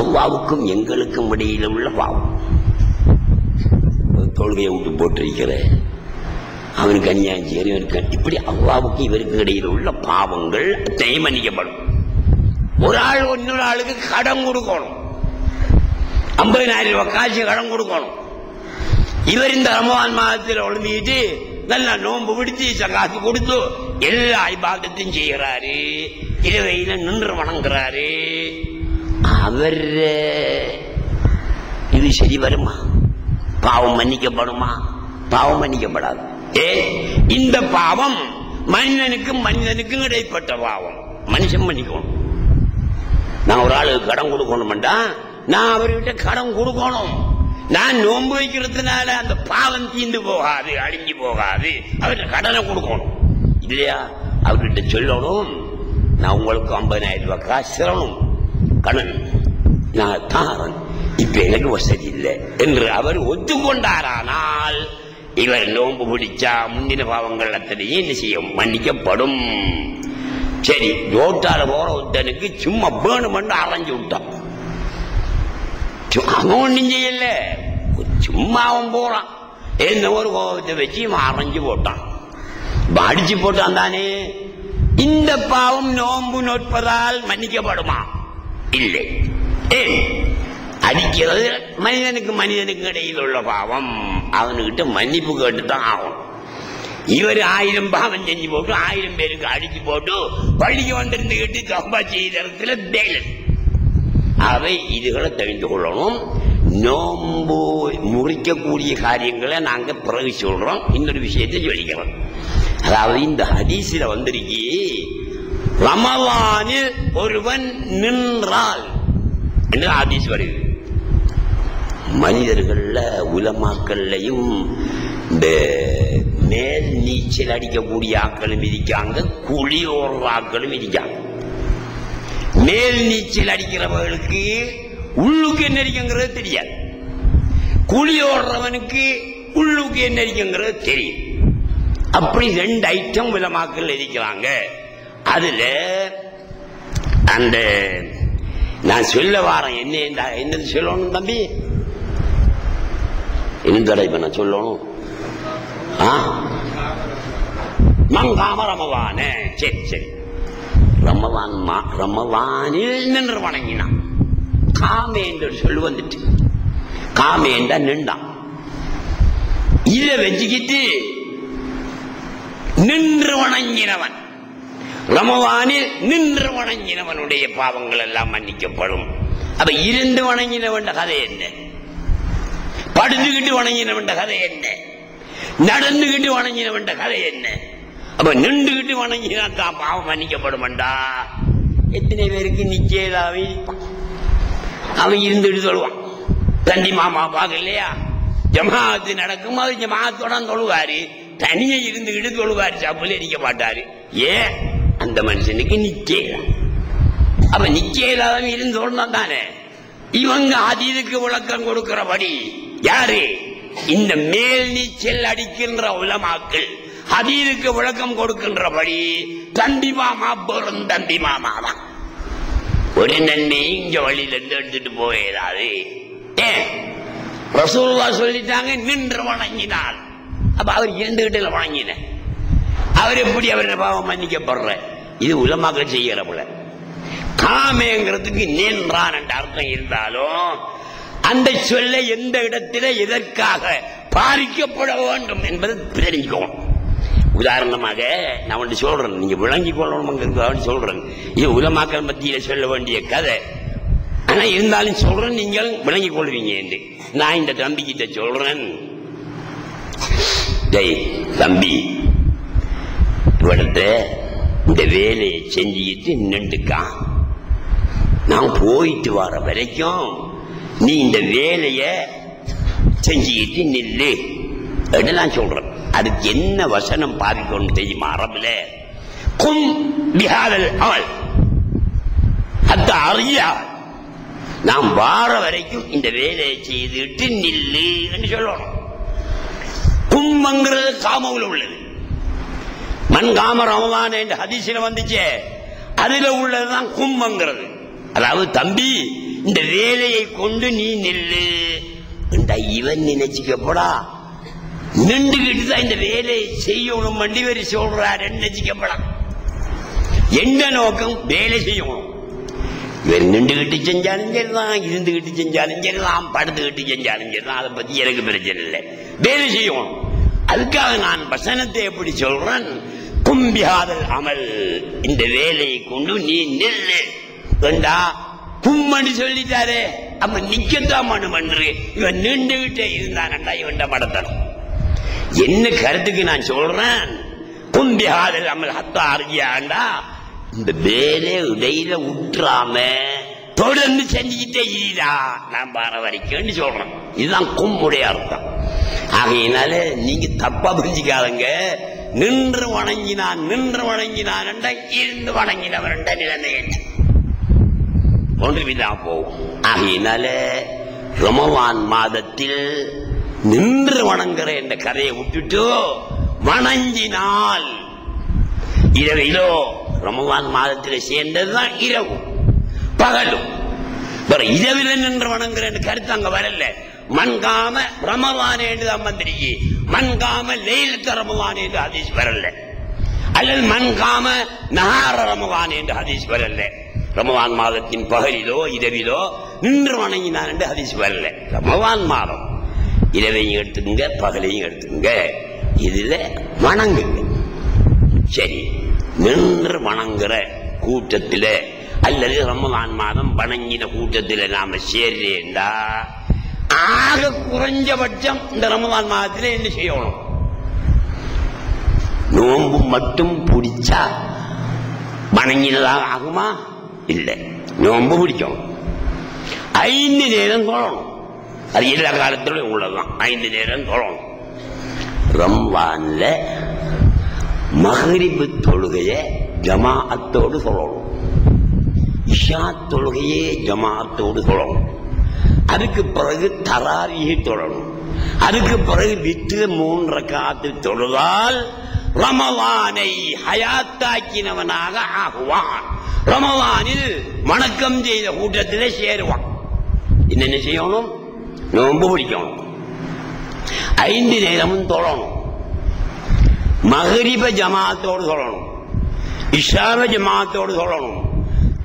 Speaker 1: அல்லாஹ்வுக்கும் எங்களுக்கும் இடையில உள்ள பாவம். தொழுகையை விட்டு போட்டிருக்கிற, அவனுக்கு அநியாயம் செய்ய, இப்படி அல்லாஹ்வுக்கு இவருக்கு இடையில உள்ள பாவங்கள் அத்தனையும் மன்னிக்கப்படும். ஒரு ஆள் இன்னொரு ஆளுக்கு கடன் கொடுக்கணும், 50,000 ரூபாய் காசு கடன் கொடுக்கணும். இவர் இந்த ரமலான் மாதத்தில் ஒழுங்கிட்டு நல்லா நோன்பு பிடிச்சு காசு கொடுத்து எல்லா இபாதத்தையும் செய்கிறாரு, இரவையில நின்று வணங்குறாரு. அவர் இது சரி வருமா? பாவம் மன்னிக்கப்படுமா? பாவம் மன்னிக்கப்படாது. இந்த பாவம் மனிதனுக்கும் மனிதனுக்கும் இடைப்பட்ட பாவம், மனுஷன் மன்னிக்கணும். நான் ஒரு ஆளுக்கு கடன் கொடுக்கணும்டா, நான் அவர்கிட்ட கடன் கொடுக்கணும். நான் நோன்பு வைக்கிறதுனால அந்த பாவம் தீந்து போகாது, அழிஞ்சு போகாது. அவர்கிட்ட கடனை கொடுக்கணும் இல்லையா? அவர்கிட்ட சொல்லணும், நான் உங்களுக்கு 50,000 ரூபாய் காசு தரணும், கடன் நான் தாரன், இப்ப எனக்கு வசதி இல்லை என்று அவர் ஒத்துக்கொண்டாரானால் இவர் நோன்பு பிடிச்சா முந்தின பாவங்கள் அத்தனையும் என்ன செய்யும்? மன்னிக்கப்படும். சரி, ரோட்டால போற ஒருத்தனுக்கு சும்மா வேணுமென்று அரைஞ்சு விட்டான், அவன் ஒன்றும் செய்யல, சும்மா அவன் போறான், எந்த ஒரு கோபத்தை வச்சு அவன் அரைஞ்சு போட்டான், அடிச்சு போட்டான் தானே. இந்த பாவம் நோன்பு நோட்பதால் மன்னிக்கப்படுமா? இல்லை. அடிக்கிறது மனிதனுக்கு மனிதனுக்கு இடையில் உள்ள பாவம், அவனுக்கிட்ட மன்னிப்பு கேட்டுதான் ஆகும். இவர் 1000 பாவம் செஞ்சு போட்டு 1000 பேருக்கு அடிச்சு போட்டு பள்ளிக்கு வந்திருந்து கேட்டு தப்பா செய்யறதுல பேலன். அவை இதுகளை தெரிந்து கொள்ளணும். நோன்பு முறிக்கக்கூடிய காரியங்களை நாங்க பிறகு சொல்றோம். இன்னொரு விஷயத்தை சொல்லிக்கிறோம். அதாவது இந்த ஹதீஸில் வந்திருக்கி, ரமலானில் ஒருவன் நின்றால் என்று ஹதீஸ் வருது. மனிதர்கள்ல உலமாக்கள்லையும் இந்த மேல் நீச்சல் அடிக்கக்கூடிய ஆக்களும் இருக்காங்க, குழி ஓடுற ஆக்களும் இருக்காங்க. மேல் நீச்சல் அடிக்கிறவர்களுக்கு உள்ளுக்கு என்ன இருக்குங்கிறது தெரியாது, குழி ஓடுறவனுக்கு உள்ளுக்கு என்ன இருக்குங்கிறது தெரியும். அப்படி 2 ஐட்டம் உலமாக்கள் இருக்கிறாங்க. அதுல அந்த நான் சொல்ல வாரேன், என்னது சொல்லணும் தம்பி? என்ன இப்ப நான் சொல்லணும்? மங்காம ரமலான. சரி சரி, ரமலானில் நின்று வணங்கினான். காமே என்று சொல்லு வந்துட்டு, காமே என்றா நின்றான். இதை வச்சுக்கிட்டு நின்று வணங்கினவன், ரமலானில் நின்று வணங்கினவனுடைய பாவங்கள் எல்லாம் மன்னிக்கப்படும். அப்ப இருந்து வணங்கினவன் கதை என்ன? படுத்துக்கிட்டு வணங்கினவன் கதை என்ன? நடந்துகிட்டு வணங்கினவன் கதை என்ன? அப்ப நின்றுகிட்டு வணங்கினா தான் பாவம் மன்னிக்கப்படும்டா. எத்தனை பேருக்கு நிச்சயதாவே அவன் இருந்துட்டு சொல்லுவான். தண்டி மாமா பார்க்கலையா, ஜமாத்து நடக்கும், அவர் ஜமாத்தோட தொழுவாரு, தனியே இருந்துகிட்டு தொழுவாரு, சப்புல அடிக்க மாட்டாரு. ஏன்? அந்த மனுஷனுக்கு நிக்கல. அப்ப நிக்கலாதான் இருந்து சொல்லணும் தானே. இவங்க அதீதுக்கு விளக்கம் கொடுக்கிறபடி யாரு? இந்த மேல் நீச்சல் அடிக்கின்ற உலமாக்கள் அதீதுக்கு விளக்கம் கொடுக்கின்றபடி தம்பி மாமா பெரும் தம்பி மாமா தான். ஒரு நன்மை இங்க வழியில இருந்து எடுத்துட்டு போயிடாது. ஏன்? ரசூலுல்லாஹ் சொல்லிட்டாங்க, நின்று வணங்கினார். அப்ப அவர் இருந்துகிட்டு வணங்கின, அவர் எப்படி அவருடைய பாவம் மன்னிக்கப்படுற? இது உலமாக்கள் செய்யற போல. காமேங்கிறதுக்கு நின்றான் என்ற அர்த்தம் இருந்தாலும் அந்த சொல்ல எந்த இடத்தில எதற்காக பாதிக்கப்பட வேண்டும் என்பதை தெரிஞ்சுக்கணும். உதாரணமாக நான் ஒன்று சொல்றேன், நீங்க விளங்கி கொள்ளணும் சொல்றேன். இது உலமாக்கள் மத்தியில சொல்ல வேண்டிய கதை. ஆனா இருந்தாலும் சொல்றேன், நீங்கள் விளங்கிக் கொள்வீங்க என்று. நான் இந்த தம்பி கிட்ட சொல்றேன், தம்பி இவடத்த இந்த வேலையை செஞ்சுக்கிட்டு நின்றுக்கான், நான் போயிட்டு வர வரைக்கும் நீ இந்த வேலைய செஞ்சுக்கிட்டு நில்லு நான் சொல்றேன். அதுக்கு என்ன வசனம் பாதிக்கணும் தெரியுமா? அரபுல கும் பிஹாதல் அமல் அத்த அறியா, நாம் வார வரைக்கும் இந்த வேலையை செய்துட்டு நில்லு என்று சொல்லணும். கும்பங்கிறது காமவுல உள்ளது. மண் காம ரமலான் என்ற ஹதீஸில் வந்துச்சே, அதுல உள்ளதுதான் கும்பங்கிறது. அதாவது தம்பி இந்த வேலையை கொண்டு நீ நில்லு. இவன் நினைச்சுக்கப்படா, நின்றுகிட்டு தான் இந்த வேலையை செய்யணும் வண்டி வரி சொல்றாரு நினைச்சுக்கப்படா. என்ன நோக்கம்? வேலை செய்யணும். இவர் நின்றுகிட்டு செஞ்சாலும் சரிதான், இருந்துகிட்டு செஞ்சாலும் சரிதான், படுத்துக்கிட்டு செஞ்சாலும் சரிதான், அதை பத்தி எனக்கு பிரச்சனை இல்லை. வேலை செய்யணும். அதுக்காக நான் வசனத்தை எப்படி சொல்றேன்? கும்பியாதல் அமல், இந்த வேலையை கொண்டு நீ நில்லு வேண்டா. கும்மன்னு சொல்லிட்டாரு, அப்ப நிக்கத்தான் மனு. இவன் நின்றுகிட்டே இருந்தான்டா, இவன் மடத்தனம். என்ன கருத்துக்கு நான் சொல்றேன்? கும்பியாதல் அமல் ஹத்தா அறியாண்டா, இந்த வேலை இடையில உற்றாம தொடர்ந்து செஞ்சுக்கிட்டே இருடா நான் பார வரைக்கும் சொல்றேன். இதுதான் கும்முடைய அர்த்தம். ஆகையினால நீங்க தப்பா புரிஞ்சிக்காதங்க. நின்று வணங்கினான் இருந்து வணங்கினவன் நிலைமை என்ன ஒன்றுவிதான் போகும். ஆகையினால ரமலான் மாதத்தில் நின்று வணங்குற என்ற கதையை விட்டுட்டு வணங்கினால் இரவிலோ ரமலான் மாதத்தில் சேர்ந்ததுதான் இரவு பகலும். இரவில் நின்று வணங்குற கருத்து அங்க வரல. மண்காம ரமலான் என்று தான் வந்திருக்கு. மண்காம லைலத்து ரமலான் என்று ஹதீஸ் வரல, அல்லது மண்காம நஹார ரமலான் என்று ஹதீஸ் வரல. ரமலான் மாதத்தின் பகலிலோ இரவிலோ நின்று வணங்கினான் என்று ஹதீஸ் வரல. ரமலான் மாதம் இரவையும் எடுத்துங்க, பகலையும் எடுத்துங்க, இதுல வணங்குங்க. சரி, நின்று வணங்குற கூட்டத்தில் அல்லது ரமலான் மாதம் வணங்கின கூட்டத்தில் நாம சேர்ந்தா ஆக குறைஞ்சபட்சம் இந்த ரமலான் மாதத்தில் என்ன செய்யணும்? நோன்பு மட்டும் பிடிச்சா வணங்கினதாக ஆகுமா? இல்லை, நோன்பு பிடிக்கும். 5 நேரம் தொழணும். அது எல்லா காலத்திலும் உள்ளதுதான். 5 நேரம் தொழணும். ரம்வான்ல மக்ரிபு தொழுகைய ஜமாஅத்தோடு சொல்லணும். இஷா தொழுகையே ஜமாஅத்தோடு சொல்லணும். அதுக்கு பிறகு தராவீஹ் தொழணும். அதுக்கு பிறகு விட்டு 3 ரக்காத்து தொழுதால் ரமலானை ஹயாத்தாக்கினவனாக ஆகுவான். ரமலானில் வணக்கம் செய்த கூட்டத்திலே சேருவான். என்னென்ன செய்யணும்? நோன்பு பிடிக்கணும், 5 நேரமும் தொழணும், மக்ரிப ஜமாஅத்தோடு சொல்லணும், இஷாவ ஜமாஅத்தோடு சொல்லணும்,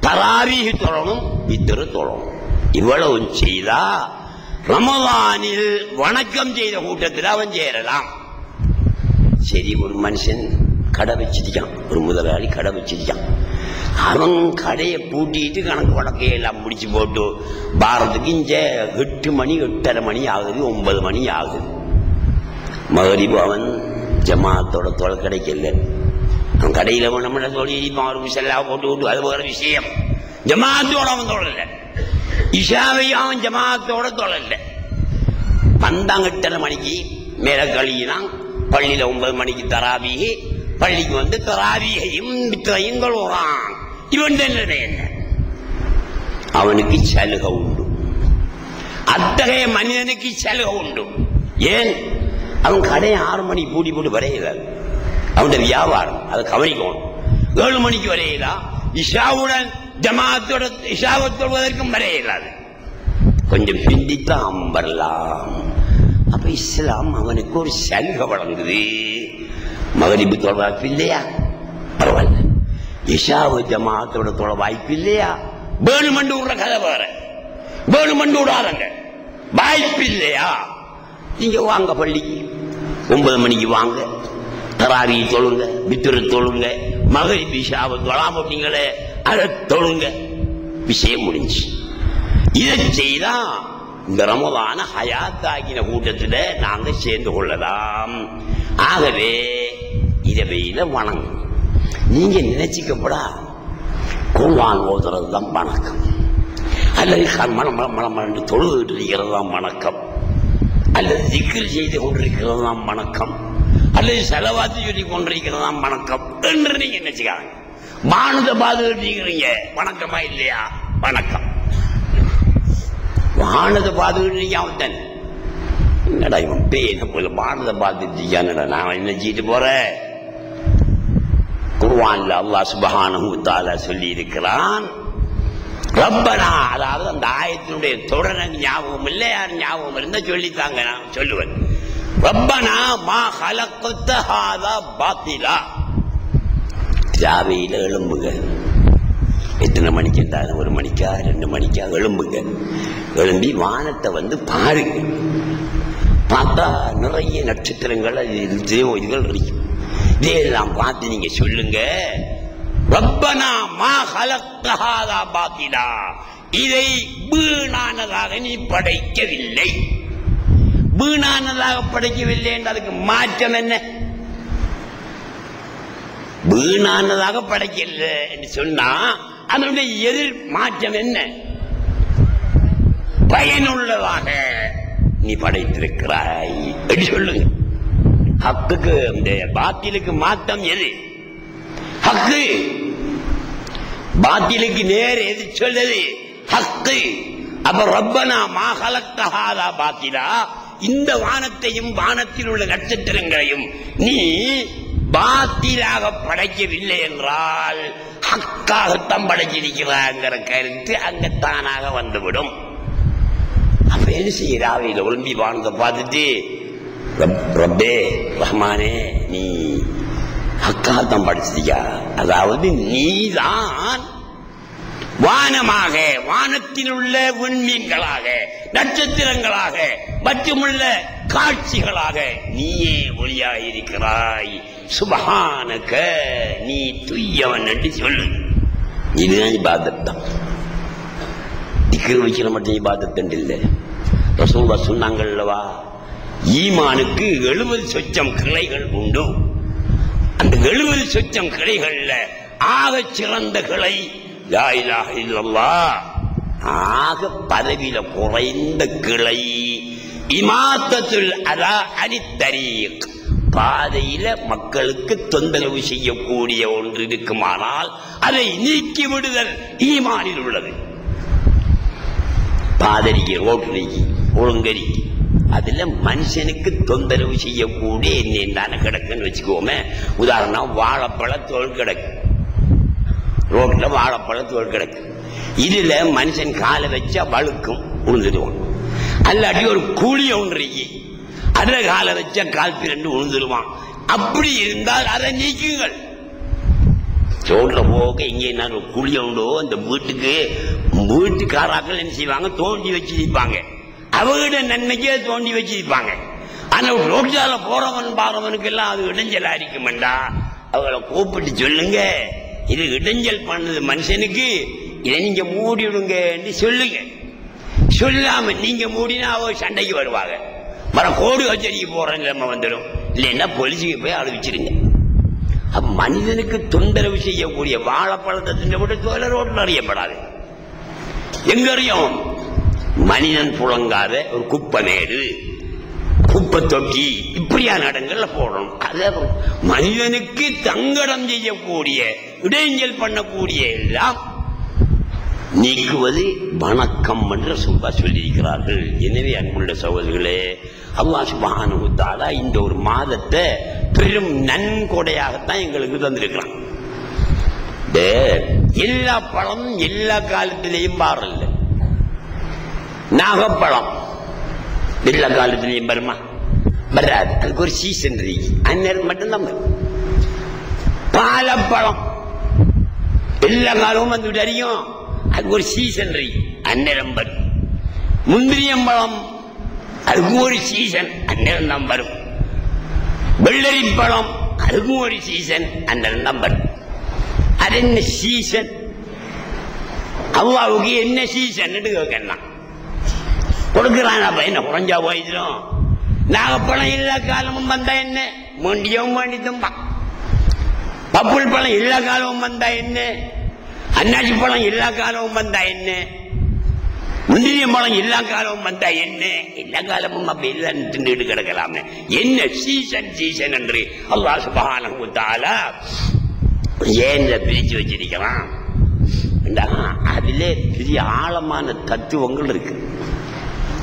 Speaker 1: தராவீஹ் தொழணும், வித்ர் தொழணும். இவ்வளவு செய்தா ரமலானில் வணக்கம் செய்த கூட்டத்தில் அவன் சேரலாம். சரி, ஒரு மனுஷன் கடை வச்சிருக்கான், ஒரு முதலாளி கடை வச்சிருக்கான். அவன் கடையை பூட்டிட்டு கணக்கு வழக்கையெல்லாம் முடிச்சு போட்டு பாரத்துக்கு இங்க 8 மணி 8:30 மணி ஆகுது, 9 மணி ஆகுது. மகரிபு அவன் ஜமாத்தோட தொலை கிடைக்கல. அவன் கடையில் நம்மள சொல்லி ஒரு விசல்லா போட்டு விட்டு அது வேற விஷயம். ஜமாத்தோட அவன் தொடரல. இஷாவையும் அவன் ஜமாத்தோட தொழல. வந்தாங்க 8:30 மணிக்கு மேல கழியினான். பள்ளியில 9 மணிக்கு தராவிகை. பள்ளிக்கு வந்து தராவிகையும் மித்திரையும் தொழுறான். இவன் என்ன அவனுக்கு சலுகை உண்டு. அத்தகைய மனிதனுக்கு சலுகை உண்டு. ஏன்? அவன் கடையை 6 மணிக்கு பூடி போட்டு வரையிறாரு. அவனுடைய வியாபாரம் அதை கவனிக்கணும். 7 மணிக்கு வரையிலா. இஷாவுடன் ஜமாத்தோட இஷாவை தொழுவதற்கும் வரையிறாரு. கொஞ்சம் பிந்தித்தான் வரலாம். அப்ப இஸ்லாம் அவனுக்கு ஒரு சலுகை வழங்குது. மகரிபு தொழ வாய்ப்பு இல்லையா? பரவாயில்ல. இஷாவு ஜமாத்தோட தொழ வாய்ப்பு இல்லையா? வேணுமண்டு விடுற கதை வேற. வேணுமண்டு விடாதங்க. வாய்ப்பு இல்லையா? நீங்க வாங்க பள்ளிக்கு 9 மணிக்கு வாங்க. தராவி தொழுங்க, வித்துரு தொழுங்க, மகரிபு இஷாவை தொழாம போட்டீங்களே அதை தொழுங்க. விஷயம் முடிஞ்சு. இதை செய்தா இந்த ரமலான ஹயாத்தாக்கின கூட்டத்தில் நாங்க சேர்ந்து கொள்ளலாம். ஆகவே இரவையில வணங்கும். நீங்க நினைச்சுக்கப்படா குர்ஆன் ஓதுறது தான் வணக்கம், அல்லது மனம் தொழுது இருக்கிறது தான் வணக்கம், அல்லது திக்ர் செய்து கொண்டிருக்கிறது தான் வணக்கம், அல்லது செலவாத்து சொல்லி கொண்டிருக்கிறது தான் வணக்கம் என்று நீங்க நினைச்சுக்காங்க. வானத்தை பாதுகாக்கிறீங்க வணக்கமா இல்லையா? வணக்கம். வானத்தை பாதுகாக்கிறீங்க. அவன் என்னடா இவன் பேன போல வானத்தை பாதுகாத்துட்டானடா. நான் என்ன செய்து போறேன்? குர்ஆன்ல அல்லாஹ் சுப்ஹானஹு வ தஆலா சொல்லி இருக்கிறான், ரப்பனா. அதாவது அந்த ஆயத்தினுடைய தொடர் ஞாபகம் இல்லை, யார் ஞாபகம் இருந்தா சொல்லித்தாங்க, நான் சொல்லுவேன். ரப்பனா மா ஹலக்த ஹாதா பாத்திலா. ராவையில எழும்புங்க. எத்தனை மணிக்கு இருந்தாலும் 1 மணிக்கா 2 மணிக்கா எழும்புங்க. எழும்பி வானத்தை வந்து பாருங்க. பார்த்தா நிறைய நட்சத்திரங்கள் இதுகள் இருக்கும். இதையெல்லாம் பார்த்து நீங்க சொல்லுங்க, ரப்பனா மா ஹலக்த ஹாதா பாத்திலா. இதை வீணானதாக நீ படைக்கவில்லை. வீணானதாக படைக்கவில்லை என்று அதுக்கு மாற்றம் என்ன? வீணானதாக படைக்கல என்று சொன்னா அதனுடைய எதிர் மாற்றம் என்ன? பயனுள்ளதாக நீ படைத்திருக்கிறாய் என்று சொல்லுங்க. ஹக்குக்கு இந்த பாத்திலுக்கு மாற்றம் எது? ஹக்கு. பாத்திலுக்கு நேர் எது சொல்லுது? ஹக்கு. அப்ப ரப்பனா மா ஹலக்த ஹாதா பாத்திலா. இந்த வானத்தையும் வானத்தில் உள்ள நட்சத்திரங்களையும் நீ பாத்திலாக படைக்கவில்லை என்றால் ஹக்காகத்தான் படைச்சிருக்கிறாங்கிற கருத்து அங்க தானாக வந்துவிடும். அப்ப என்ன செய்யறாவையில் ஒழும்பி வானத்தை பார்த்துட்டு, ரப்பே ரஹ்மானே நீ ஹக்காகத்தான் படைச்சிருக்கா. அதாவது நீதான் வானமாக, வானத்தில் உள்ள விண்மீன்களாக, நட்சத்திரங்களாக, மற்றுமுள்ள காட்சிகளாக நீயே ஒளியாக இருக்கிறாய். சுப்ஹானக, நீ துய்யவன் என்று சொல்லு. இதுதான் இபாதத் தான். திக்ர் வைக்கிற மட்டும் இபாதத் இல்லை. ரசூலுல்லாஹ் சொன்னாங்கல்லவா, ஈமானுக்கு 70 சொச்சம் கிளைகள் உண்டு. அந்த 70 சொச்சம் கிளைகள்ல ஆக சிறந்த கிளை லா இலாஹ இல்லல்லாஹ். ஆக பதவியில குறைந்த கிளை இமாத்தத்துல் அதா அனித் தரீக். பாதையில மக்களுக்கு தொந்தரவு செய்யக்கூடிய ஒன்று இருக்குமானால் அதை நீக்கி விடுதல் ஈமானில் உள்ளது. பாதரிக்கு, ரோட்டரிக்கு, ஒழுங்கரிக்கு, அதுல மனுஷனுக்கு தொந்தரவு செய்யக்கூடிய என்னென்ன கிடக்குன்னு வச்சுக்கோமே. உதாரணம், வாழைப்பழ தோல் கிடக்கு, ரோட்ல வாழைப்பழ தோல் கிடக்கு. இதுல மனுஷன் காலை வச்சா வழுக்கும், உழுந்துடுவான். அல்லாட்டி ஒரு கூலிய ஒன்று இருக்கு, அதுல காலை வச்சா கால் பிறண்டு உழுந்துடுவான். அப்படி இருந்தால் அதை நீக்குங்கள். ரோட்ல போக இங்கே என்ன கூலிய உண்டோ அந்த வீட்டுக்காராக்கள் என்ன செய்வாங்க, தோண்டி வச்சிருப்பாங்க. அவகிட்ட நன்மைக்கே தோண்டி வச்சிருப்பாங்க. ஆனா ரோட்டால போறவன் பாறவனுக்கு எல்லாம் அது இடைஞ்சலா இருக்குமெண்டா அவளை கூப்பிட்டு சொல்லுங்க, இது இடைஞ்சல் பண்ணது மனுஷனுக்கு, இதை நீங்க மூடி விடுங்க சொல்லுங்க. சொல்லாம நீங்க மூடினா அவ சண்டைக்கு வருவாங்க. வர கோடு கச்சேரிக்கு போற நிலைமை வந்துடும். இல்லைன்னா போலீஸுக்கு போய் அழுவிச்சிருங்க. மனிதனுக்கு தொந்தரவு செய்யக்கூடிய வாழைப்பழத்தை தின்ன விட்டு தோல ரோட்டில் அறியப்படாது. எங்க அறியும்? மனிதன் புழங்காத ஒரு குப்பமேடு, குப்பை தொட்டி, இப்படியான இடங்கள்ல போடணும். அதை மனிதனுக்கு தங்கடம் செய்யக்கூடிய, இடைஞ்சல் பண்ணக்கூடிய எல்லாம் நீக்குவது வணக்கம் என்று சொல்லியிருக்கிறார்கள். எனவே அன்புள்ள சகோதரர்களே, அல்லாஹ் சுப்ஹானஹு வ தஆலா இந்த ஒரு மாதத்தை பெரும் நன்கொடையாகத்தான் எங்களுக்கு தந்திருக்கிறான். எல்லா பழமும் எல்லா காலத்திலையும் பாரல்ல. நாகப்பழம் எல்லா காலத்திலையும் வருமா? வராது. அதுக்கு ஒரு சீசன் இருக்கு, அந்நேரம் மட்டும்தான் வரும். பாலப்பழம் எல்லா காலமும் வந்து அறியும், அதுக்கு ஒரு சீசன் இருக்கு, அந்நேரம் வரும். முந்திரியம்பழம் அதுக்கும் ஒரு சீசன், அந்நேரம் தான் வரும். வெள்ளரி பழம் அதுக்கும் ஒரு சீசன், அந்நேரம் தான் வரும். அது என்ன சீசன்? அல்லாவுக்கு என்ன சீசன் கேட்கலாம். கொடுக்கிறான், அப்ப என்ன குறைஞ்சா போயிடும்? நாகப்பழம் எல்லா காலமும் வந்தா என்ன? மண்டியும் மண்டித்தும்பா. பப்புள் பழம் எல்லா காலமும் வந்தா என்ன? அன்னாசி பழம் எல்லா காலமும் வந்தா என்ன? முந்திரிய பழம் எல்லா காலமும் வந்தா என்ன? எல்லா காலமும் அப்ப எல்லாம் திண்டுட்டு கிடக்கலாமே. என்ன சீசன் சீசன் என்று அல்லாஹ் சுப்ஹானஹு வ தஆலா ஏன் பிரிச்சு வச்சிருக்கிறான்? அதிலே பெரிய ஆழமான தத்துவங்கள் இருக்கு.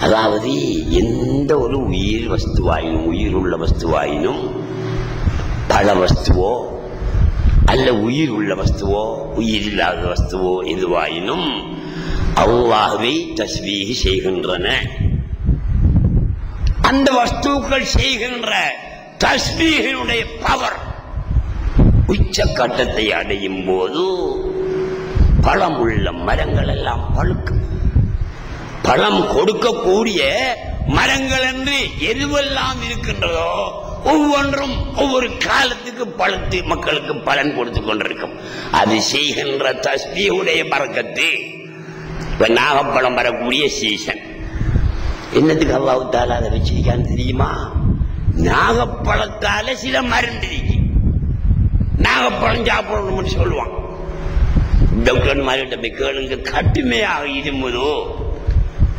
Speaker 1: அதாவது எந்த ஒரு உயிர் வஸ்துவாயினும், உயிர் உள்ள வஸ்துவாயினும், பல வஸ்துவோ அல்ல உயிர் உள்ள வஸ்துவோ உயிர் இல்லாத வஸ்துவோ எதுவாயினும் அல்லாஹ்வை தஸ்பீஹ் செய்கின்றன. அந்த வஸ்துக்கள் செய்கின்ற தஸ்பீஹினுடைய பவர் உச்சக்கட்டத்தை அடையும் போது பழமுள்ள மரங்கள் எல்லாம் பழுக்கும். பழம் கொடுக்கக்கூடிய மரங்கள் என்று எதுவெல்லாம் இருக்கின்றதோ ஒவ்வொன்றும் ஒவ்வொரு காலத்துக்கு பழுத்து மக்களுக்கு பலன் கொடுத்து கொண்டிருக்கும். அது செய்கின்ற தஸ்பீஹுடைய பரக்கத்து. இப்ப நாகப்பழம் வரக்கூடிய சீசன், என்னத்துக்கு அல்லாஹ் தஆலா அதை வச்சிருக்கான்னு தெரியுமா? நாகப்பழத்தால சில மருந்து இருக்கு. நாகப்பழம் சாப்பிடணும்னு சொல்லுவான். டாக்டர் மாரிட்ட போய் கேளுங்க, கட்டுமையாக இருமுதோ,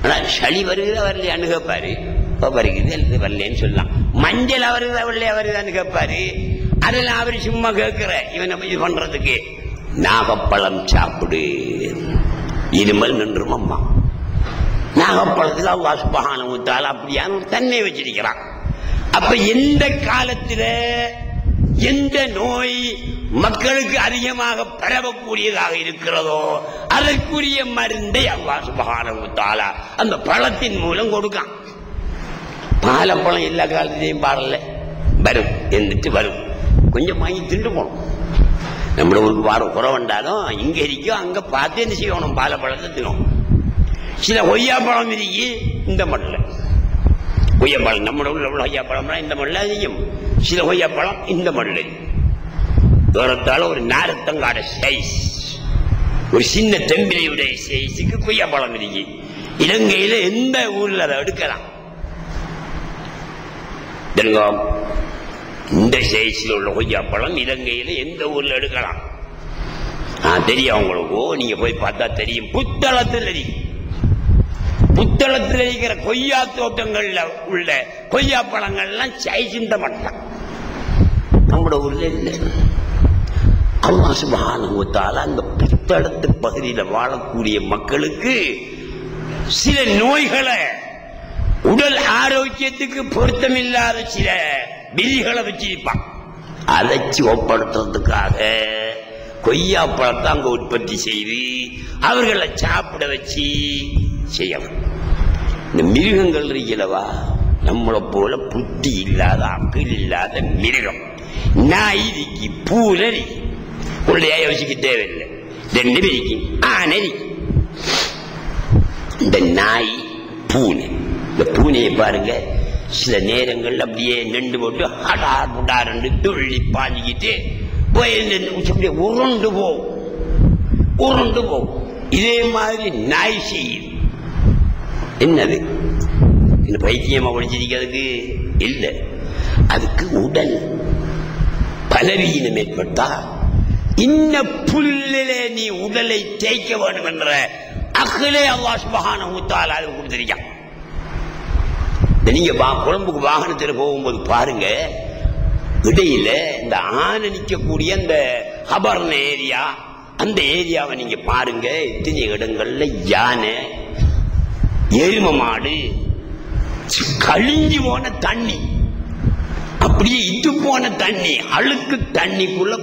Speaker 1: ஆனால் சளி வருகிறத வரலையான்னு கேட்பாரு. வருகிறது வரலன்னு சொல்லலாம். மஞ்சள் வருகிறதா வரலையா வருதான்னு கேட்பாரு. அதெல்லாம் அவரு சும்மா கேட்கிற இவனை இது பண்றதுக்கு. நாகப்பழம் சாப்பிடு, இருமல் நின்றும் அம்மா. நாகப்பழத்தில் அல்லாஹ் சுப்ஹானஹு வ தஆலா அப்படியான தன்மை வச்சிருக்கிறான். அப்ப எந்த காலத்துல எந்த நோய் மக்களுக்கு அதிகமாக பரவக்கூடியதாக இருக்கிறதோ அதற்குரிய மருந்தை அல்லாஹ் சுப்ஹானஹு வ தஆலா அந்த பழத்தின் மூலம் கொடுக்கான். பாலப்பழம் எல்லா காலத்திலையும் பாடல வரும், எந்திட்டு வரும். கொஞ்சம் வாங்கி திண்டு போகணும். நம்மள ஊருக்கு வார குறவண்டாலும் இங்க இருக்கும், அங்க பார்த்து என்ன செய்யணும், பாலப்பழத்தை தின்னும். சில கொய்யாப்பழம் இருக்கு இந்த மண்ணில். கொய்யாப்பழம் நம்ம உள்ள கொய்யாப்பழம்லாம் இந்த மண்ணில் அதிகம். சில கொய்யாப்பழம் இந்த மண்ணில் தூரத்தால ஒரு நாரத்தங்காட சைஸ், ஒரு சின்ன தெம்பிலையுடைய சைஸுக்கு கொய்யாப்பழம் இருக்கு. இலங்கையில எந்த ஊர்ல அதை எடுக்கலாம்? இந்த சைஸ்ல உள்ள கொய்யாப்பழம் இலங்கையில எந்த ஊர்ல எடுக்கலாம்? தெரியும் உங்களுக்கு, நீங்க போய் பார்த்தா தெரியும். புத்தளத்தில் இருக்கு. புத்தளத்தில் இருக்கிற கொய்யா தோட்டங்கள்ல உள்ள கொய்யா பழங்கள்லாம் சைஸ் இந்த மட்டும் நம்மளோட ஊர்ல இல்லை. அல்லாஹ் சுப்ஹானஹு வ தஆலா அந்த புத்தளத்து பகுதியில் வாழக்கூடிய மக்களுக்கு சில நோய்களை, உடல் ஆரோக்கியத்துக்கு பொருத்தமில்லாத சில விதிகளை வச்சிருப்பான். அதை ஒப்படுத்துறதுக்காக கொய்யா பழத்தை அங்க உற்பத்தி செய்து அவர்களை சாப்பிட வச்சு செய்யணும். இந்த மிருகங்கள் இருக்கிறவா, நம்மளை போல புத்தி இல்லாத அக்கல் இல்லாத மிருகம், நாய் இருக்கு, பூனை உள்ளே யோசிக்க தேவையில்லை. ரெண்டு பேருக்கு ஆனை. இந்த நாய் பூனை, இந்த பூனையை பாருங்க, சில நேரங்கள் அப்படியே நின்று போட்டு ஹடார் புடார் துள்ளி பாஞ்சிக்கிட்டு போய் உருண்டு போகும், உருண்டு போகும். இதே மாதிரி நாய் செய்யுது. என்னது இந்த பைத்தியமா ஒழிச்சிருக்கிறதுக்கு இல்லை, அதுக்கு உடல் பலவீனம் ஏற்பட்டா இன்ன புல்லிலே நீ உடலை தேய்க்க வேண்டும் என்ற அகிலே அல்லாஹ் சுப்ஹானஹு வ தஆலா அதை கொடுத்திருக்கான். நீங்க கொழும்புக்கு வாகனத்தில் போகும்போது பாருங்க, இடையில இந்த ஆனை நிற்கக்கூடிய அந்த ஹபர்ன ஏரியா, அந்த ஏரியாவை நீங்க பாருங்க. எத்தனை இடங்கள்ல யானை, எரும மாடு, கழிஞ்சு போன தண்ணி, அப்படியே இட்டு போன தண்ணி, அழுக்கு தண்ணிக்குள்ள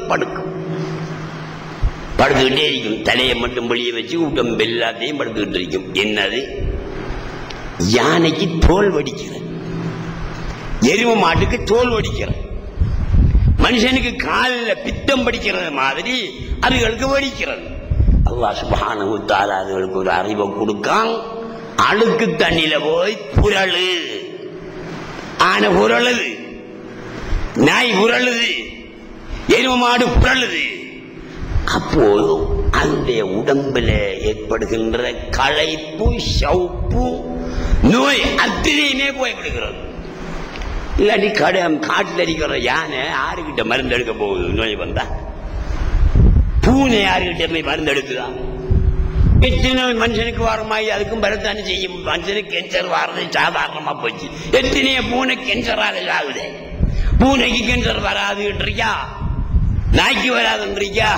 Speaker 1: படுத்துக்கிட்டே இருக்கும். தலையை மட்டும் வெளியே வச்சு உடம்பு எல்லாத்தையும் படுத்துக்கிட்டு இருக்கும். என்னது? யானைக்கு தோல் வடிக்கிறது, எரும மாட்டுக்கு தோல் வடிக்கிறது, மனுஷனுக்கு காலில் பித்தம் படிக்கிறது மாதிரி அதுகளுக்கு வடிக்கிறது. அல்லாஹ் சுப்ஹானஹு வ தஆலா அதுகளுக்கு ஒரு அறிவை கொடுக்கான். அழுக்கு தண்ணியில போய் புரளு, ஆனை புரளுது, நாய் புரளுது, எரும மாடு புரளுது. அப்போது அந்த உடம்புல ஏற்படுகின்ற களைப்பு, சவுப்பு, நோய் அத்தனையுமே போய்விடுகிறது. இல்லாட்டி காட்டில் அடிக்கிற யானை யாருக்கிட்ட மருந்து எடுக்க போகுது? நோய் வந்தா பூனை யாருக்கிட்ட போய் மருந்து எடுக்குதான்? எத்தனை மனுஷனுக்கு வரமாயி அதுக்கும் பரத்தானே செய்யும். மனுஷனுக்கு கேன்சர் வர்றது சாதாரணமா போச்சு. எத்தனைய பூனை கேன்சராக ஆகுது. பூனைக்கு கேன்சர் வராதுன்றியா, நாய்க்கு வராதுன்றியா?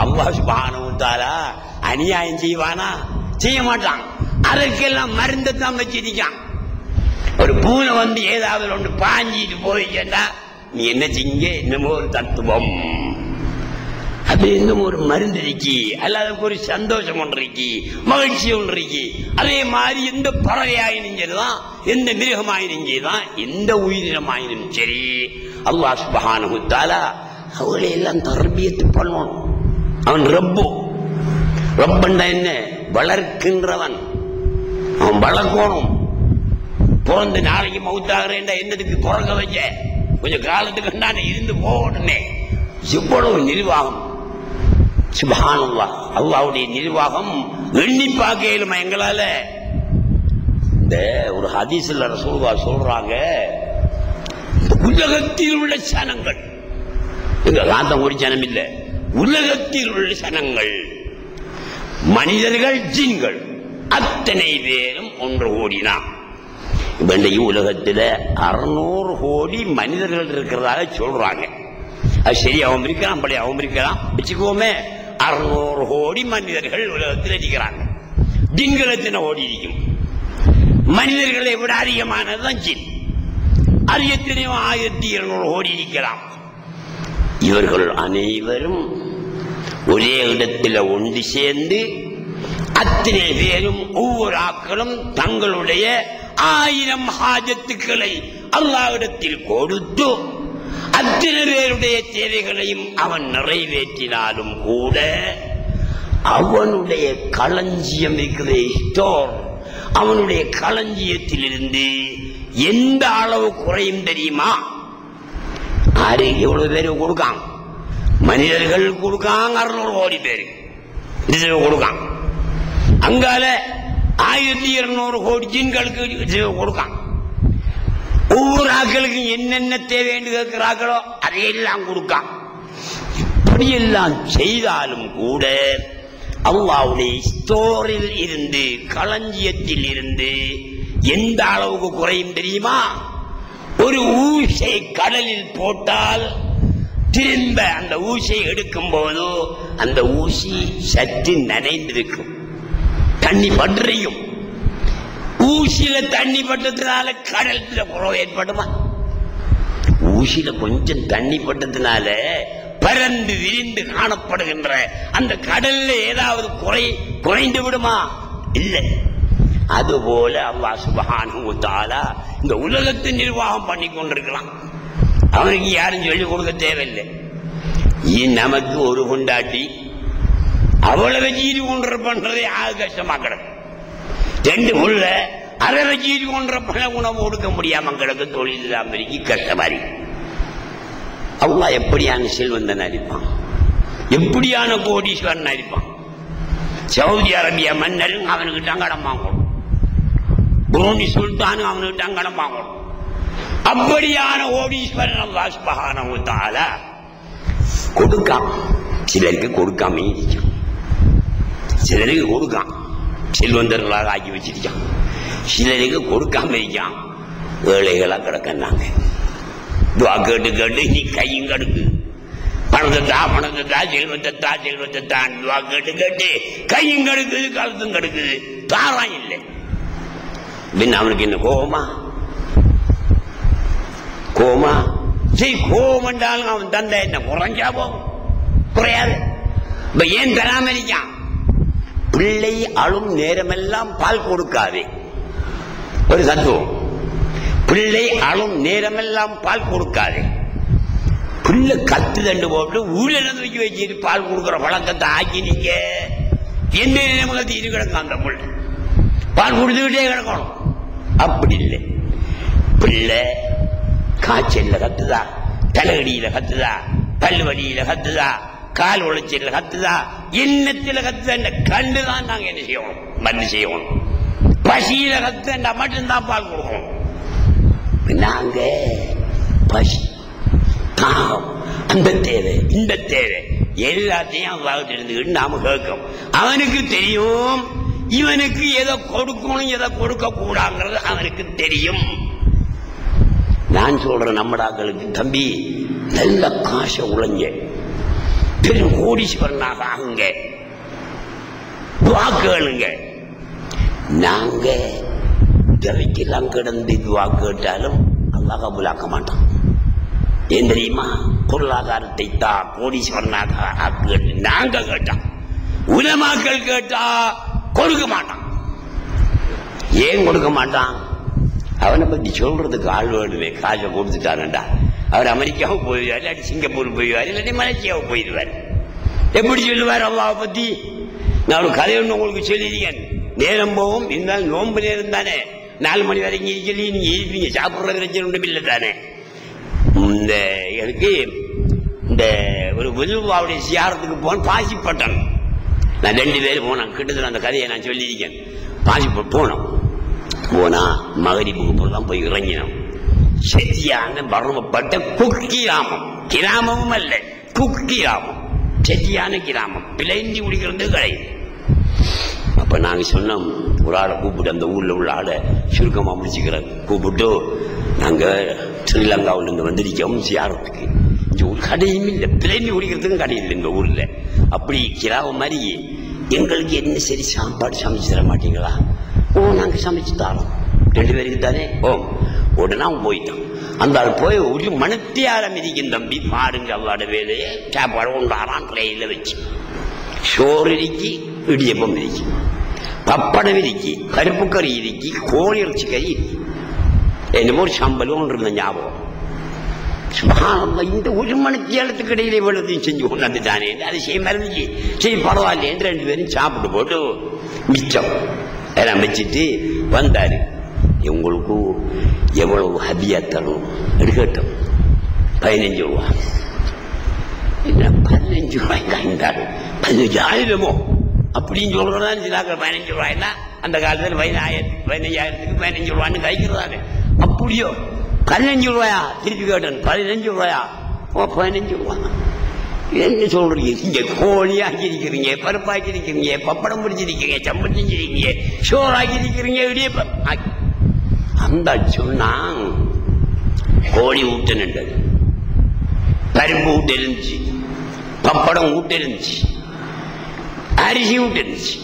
Speaker 1: அல்லாஹ் சுப்ஹானஹு வ தஆலா அநியாயம் செய்வானா? செய்ய மாட்டான். அதற்கெல்லாம் மருந்தை தான் வச்சிருக்கான். ஒரு பூனை வந்து ஏதாவது ஒன்று பாஞ்சிட்டு போயிச்சா நீ என்ன செய்ய? என்னமோ ஒரு தத்துவம், அது இன்னும் ஒரு மருந்து இருக்கி, அல்லாத ஒரு சந்தோஷம் ஒன்று இருக்கி, மகிழ்ச்சி ஒன்று இருக்கி. அதே மாதிரி எந்த பறவையாயினும் சரிதான், எந்த மிருகமாயினும் சரிதான், எந்த உயிரினமாயினும் சரி, அல்லாஹ் சுப்ஹானஹு வ தஆலா அவளை எல்லாம் தர்பியத்து பண்ணணும். அவன் ரப்பு. ரப்பண்டா என்ன? வளர்க்கின்றவன். அவன் வளர்க்கணும். பிறந்து நாளைக்கு மவுத்தாகிறேன் என்னதுக்கு பிறக்க வச்ச? கொஞ்சம் காலத்துக்கு நான் இருந்து போகணுமே. இவ்வளவு நிர்வாகம், சுப்ஹானல்லாஹ், அல்லாஹ்வுடைய நிர்வாகம் எண்ணி பார்க்க இயலுமா எங்களால? இந்த ஒரு ஹதீஸ்ல ரசூலுல்லாஹ் சொல்றாங்க, உலகத்தில் உள்ள சனங்கள், எங்க காந்தங்குடி சனம் இல்ல, உலகத்தில் உள்ள சனங்கள், மனிதர்கள், ஜின்கள் அத்தனை பேரும் ஒன்று கூடினா, இன்றைக்கு உலகத்தில் 600 கோடி மனிதர்கள் இருக்கிறதாக சொல்றாங்க. அது சரியாகவும் இருக்கலாம், படியாகவும் இருக்கலாம், வச்சுக்கோமே. 600 கோடி மனிதர்கள் உலகத்தில் இருக்கிறாங்க. ஜின்கள் எத்தனை கோடி இருக்கும்? மனிதர்களை விட அதிகமானதுதான் ஜின். அது எத்தனையோ 1200 கோடி இருக்கலாம். இவர்கள் அனைவரும் ஒரே இடத்தில் ஒன்று சேர்ந்து அத்தனை பேரும் ஒவ்வொரு ஆக்களும் தங்களுடைய 1000 ஹாஜத்துக்களை அல்லாஹ்விடத்தில் கொடுத்து அத்தனை பேருடைய தேவைகளையும் அவன் நிறைவேற்றினாலும் கூட அவனுடைய களஞ்சியம் இருக்கிற ஸ்டோர், அவனுடைய களஞ்சியத்திலிருந்து எந்த அளவு குறையும் தெரியுமா? ஆறு எவ்வளவு பேரு கொடுக்கான்? மனிதர்கள் கொடுக்காங்க 600 கோடி பேரு கொடுக்கான். அங்கால 1200 கோடி ஜின்களுக்கு கொடுக்கான். ஒவ்வொரு ஆக்களுக்கும் என்னென்ன தேவை என்று கேட்கிறார்களோ அதையெல்லாம் கொடுக்கான். இப்படியெல்லாம் செய்தாலும் கூட அல்லாஹ்வுடைய ஸ்டோரில் இருந்து, களஞ்சியத்தில் இருந்து எந்த அளவுக்கு குறையும் தெரியுமா? ஒரு ஊசை கடலில் போட்டால் திரும்ப அந்த ஊசை எடுக்கும் போது அந்த ஊசி சற்று நனைந்திருக்கும், தண்ணி பற்றியும். ஊசியில தண்ணி பட்டதுனால கடல்ல குறவு ஏற்படுமா? ஊசியில கொஞ்சம் தண்ணி பட்டதுனால பறந்து விரிந்து காணப்படுகின்ற அந்த கடல்ல ஏதாவது குறைந்து விடுமா? இல்லை. அதுபோல அல்லாஹ் சுப்ஹானஹு வ தஆலா இந்த உலகத்தை நிர்வாகம் பண்ணி கொண்டிருக்கலாம். அவனுக்கு யாரும் சொல்லிக் கொடுக்க தேவையில்லை. நமக்கு ஒரு கொண்டாட்டி அவளை வச்சு கொண்டு பண்றதே ஆக கஷ்டமா கிடக்கு. 2 புள்ள அதை வச்சு கொன்ற பண உணவு கொடுக்க முடியாம கிடக்கு. தொழில் இல்லாம கஷ்டமாரி. அல்லாஹ் எப்படியான செல்வந்தன் அடிப்பான், எப்படியான கோடீஸ்வரன் அடிப்பான். சவுதி அரேபியா மன்னரும் அவனுக்கு கடன் வாங்கணும், புரூனி சுல்தானும் அவனுக்கு கடன் வாங்கணும். அப்படியான கோடீஸ்வரன் அல்லாஹ் சுப்ஹானஹு வ தஆலா கொடுக்காம, சிலருக்கு கொடுக்காம இருக்கும், சிலருக்கு கொடுக்கான். செல்வந்தர்களாக ஆக்கி வச்சிருக்கான். சிலருக்கு கொடுக்காம இருக்கான், ஏழைகளா கிடக்கன்னாங்க. துவா கேட்டு கேட்டு நீ கையும் கடுக்கு, பணத்தை தா செல்வத்தை தான் துவா கேட்டு கேட்டு கையும் கடுக்குது, கழுத்தும் கடுக்குது, தாரம் இல்லை. அவனுக்கு என்ன கோபமா? சரி, கோபம் என்றாலும் அவன் தந்த என்ன குறைஞ்சா போகும்? குறையாது. இப்ப ஏன் தராம இருக்கான்? பிள்ளை அழும் நேரமெல்லாம் பால் கொடுக்காதே. ஒரு தத்துவம், பிள்ளை அழும் நேரமெல்லாம் பால் கொடுக்காதே. பிள்ளை கத்து தண்டு போட்டு ஊழல் தூக்கி வச்சு பால் கொடுக்கிற பழக்கத்தை ஆக்கினீங்க. எந்த நேரமும் இரு கிடக்கும் அந்த பிள்ளை, பால் கொடுத்துக்கிட்டே கிடக்கணும். அப்படி இல்லை. பிள்ளை காய்ச்சல்ல கத்துதா, தலையடியில கத்துதா, பல்லு வலியில கத்துதா, கால் உளைச்சல்ல கத்துதா, எண்ணத்துல கத்துதா கண்டுதான் நாங்க என்ன செய்யணும், மருந்து செய்யணும். பசியில கத்துதா மட்டும்தான் பால் கொடுக்கணும். நாங்க பசி, தாகம், அந்த தேவை, இந்த தேவை எல்லாத்தையும் அல்லாஹ்விட்ட இருந்துக்கிட்டு நாம கேட்கும். அவனுக்கு தெரியும் இவனுக்கு எதை கொடுக்கணும் எதை கொடுக்க கூடாங்கிறது அவனுக்கு தெரியும். நான் சொல்றேன் நம்மடாக்களுக்கு, தம்பி நல்ல காசை உழைஞ்ச பெரும் கோடீஸ்வரனாக ஆகுங்க, துவா கேளுங்க. நாங்க திரைக்கெல்லாம் கிடந்து துவா கேட்டாலும் அல்லாஹ் கபூலாக்க மாட்டான். ஏன் தெரியுமா? பொருளாதாரத்தை தான் கோடீஸ்வரனாக ஆக்கு நாங்க கேட்டான், உலமாக்கள் கேட்டா கொடுக்க மாட்டான். ஏன் கொடுக்க மாட்டான்? அவனை பத்தி சொல்றதுக்கு ஆள் வேணுமே. காசை கொடுத்துட்டான்டா, அவர் அமெரிக்காவுக்கு போயிடுவார், இல்லாட்டி சிங்கப்பூர் போயிடுவார், இல்லாட்டி மலேசியாவுக்கு போயிடுவார். எப்படி சொல்லுவார் அல்லாஹ் பத்தி? நான் ஒரு கதை ஒன்று உங்களுக்கு சொல்லியிருக்கேன். நேரம் போகும், இருந்தாலும் நோன்பு நேரம் தானே, 4 மணி வரைக்கும் சொல்லி நீங்க இருப்பீங்க, சாப்பிட்ற பிரச்சனை ஒன்றும் இல்லை தானே. இந்த எனக்கு இந்த ஒரு வில்வாவுடைய சியாரத்துக்கு போன பாசிப்பட்டன், நான் 2 பேர் போனேன். கிட்டத்தட்ட அந்த கதையை நான் சொல்லியிருக்கேன். பாசிப்பட்டு போனா மகரிப்புக்கு போதான் போய் இறங்கினோம். செட்டியான பருவப்பட்ட குக்கிராமம், கிராமமும் அல்ல குக்கிராமம், செட்டியான கிராமம், பிழைஞ்சி குடிக்கிறது கிடையாது. அப்ப நாங்க சொன்னோம், ஒரு ஆளை கூப்பிட்டு, அந்த ஊர்ல உள்ள ஆளை சுருக்கமா முடிச்சுக்கிறேன் கூப்பிட்டு, நாங்க ஸ்ரீலங்காவில இருந்து வந்திருக்கோம் சியாரத்துக்கு. இந்த ஒரு கடையும் இல்லை, பிழைஞ்சி குடிக்கிறதுக்கும் கடை இல்லை இந்த ஊர்ல. அப்படி கிராமம் மாதிரி எங்களுக்கு என்ன சரி சாப்பாடு சமைச்சு தர மாட்டீங்களா? ஓ, நாங்க சமைச்சு தரோம், 2 பேருக்கு தானே. ஓ, உடனே அவன் போயிட்டான். அந்த ஆள் போய் ஒரு மணித்தியாரம் இருக்கும் தம்பி, மாடுங்க அவ்வாட வேலையை சாப்பாடு கொண்டாடான். ட்ரெயில வச்சு சோறு இருக்கு, இடியப்பம் இருக்கு, பப்படம் இருக்கு, கருப்பு கறி இருக்கு, கோழி இறைச்சி கறி இருக்கு, என்னமோ ஒரு சம்பளம் ஒன்று இருந்த ஞாபகம். இந்த ஒரு மணித்தியாலத்துக்கு இடையிலே இவ்வளத்தையும் செஞ்சு கொண்டாந்து தானே, அது செய்ய மறந்துச்சு. சரி பரவாயில்ல என்று 2 பேரும் சாப்பிட்டு போட்டு மிச்சம் எல்லாம் வச்சுட்டு வந்தாரு. உங்களுக்கு எவ்வளவு ஹபியா தரும் எடுக்கட்டும், 15 ரூபா. 15 ரூபாய்க்கு இருந்தாரு, 15,000 அப்படின்னு சொல்றதான். 15 ரூபாய்னா அந்த காலத்தில் 15,000க்கு 15 ரூபான்னு கைக்கிறதாரு. அப்படியோ 15 ரூபாயா? திருப்பி கேட்டேன், 15 ரூபாயா? ஓ, 15 ரூபா. என்ன சொல்றீங்க? இங்க கோழி ஆக்கியிருக்கிறீங்க, பருப்பாக்கி இருக்கிறீங்க, பப்படம் பிடிச்சிருக்கீங்க, சம்பளம் செஞ்சிருக்கீங்க, சோறாக்கி இருக்கிறீங்க, இடியப்பம். அந்த சொன்னா கோழி ஊட்டணுன்றது, பருப்பு ஊட்ட இருந்துச்சு, பப்படம் ஊட்ட இருந்துச்சு, அரிசி ஊட்ட இருந்துச்சு,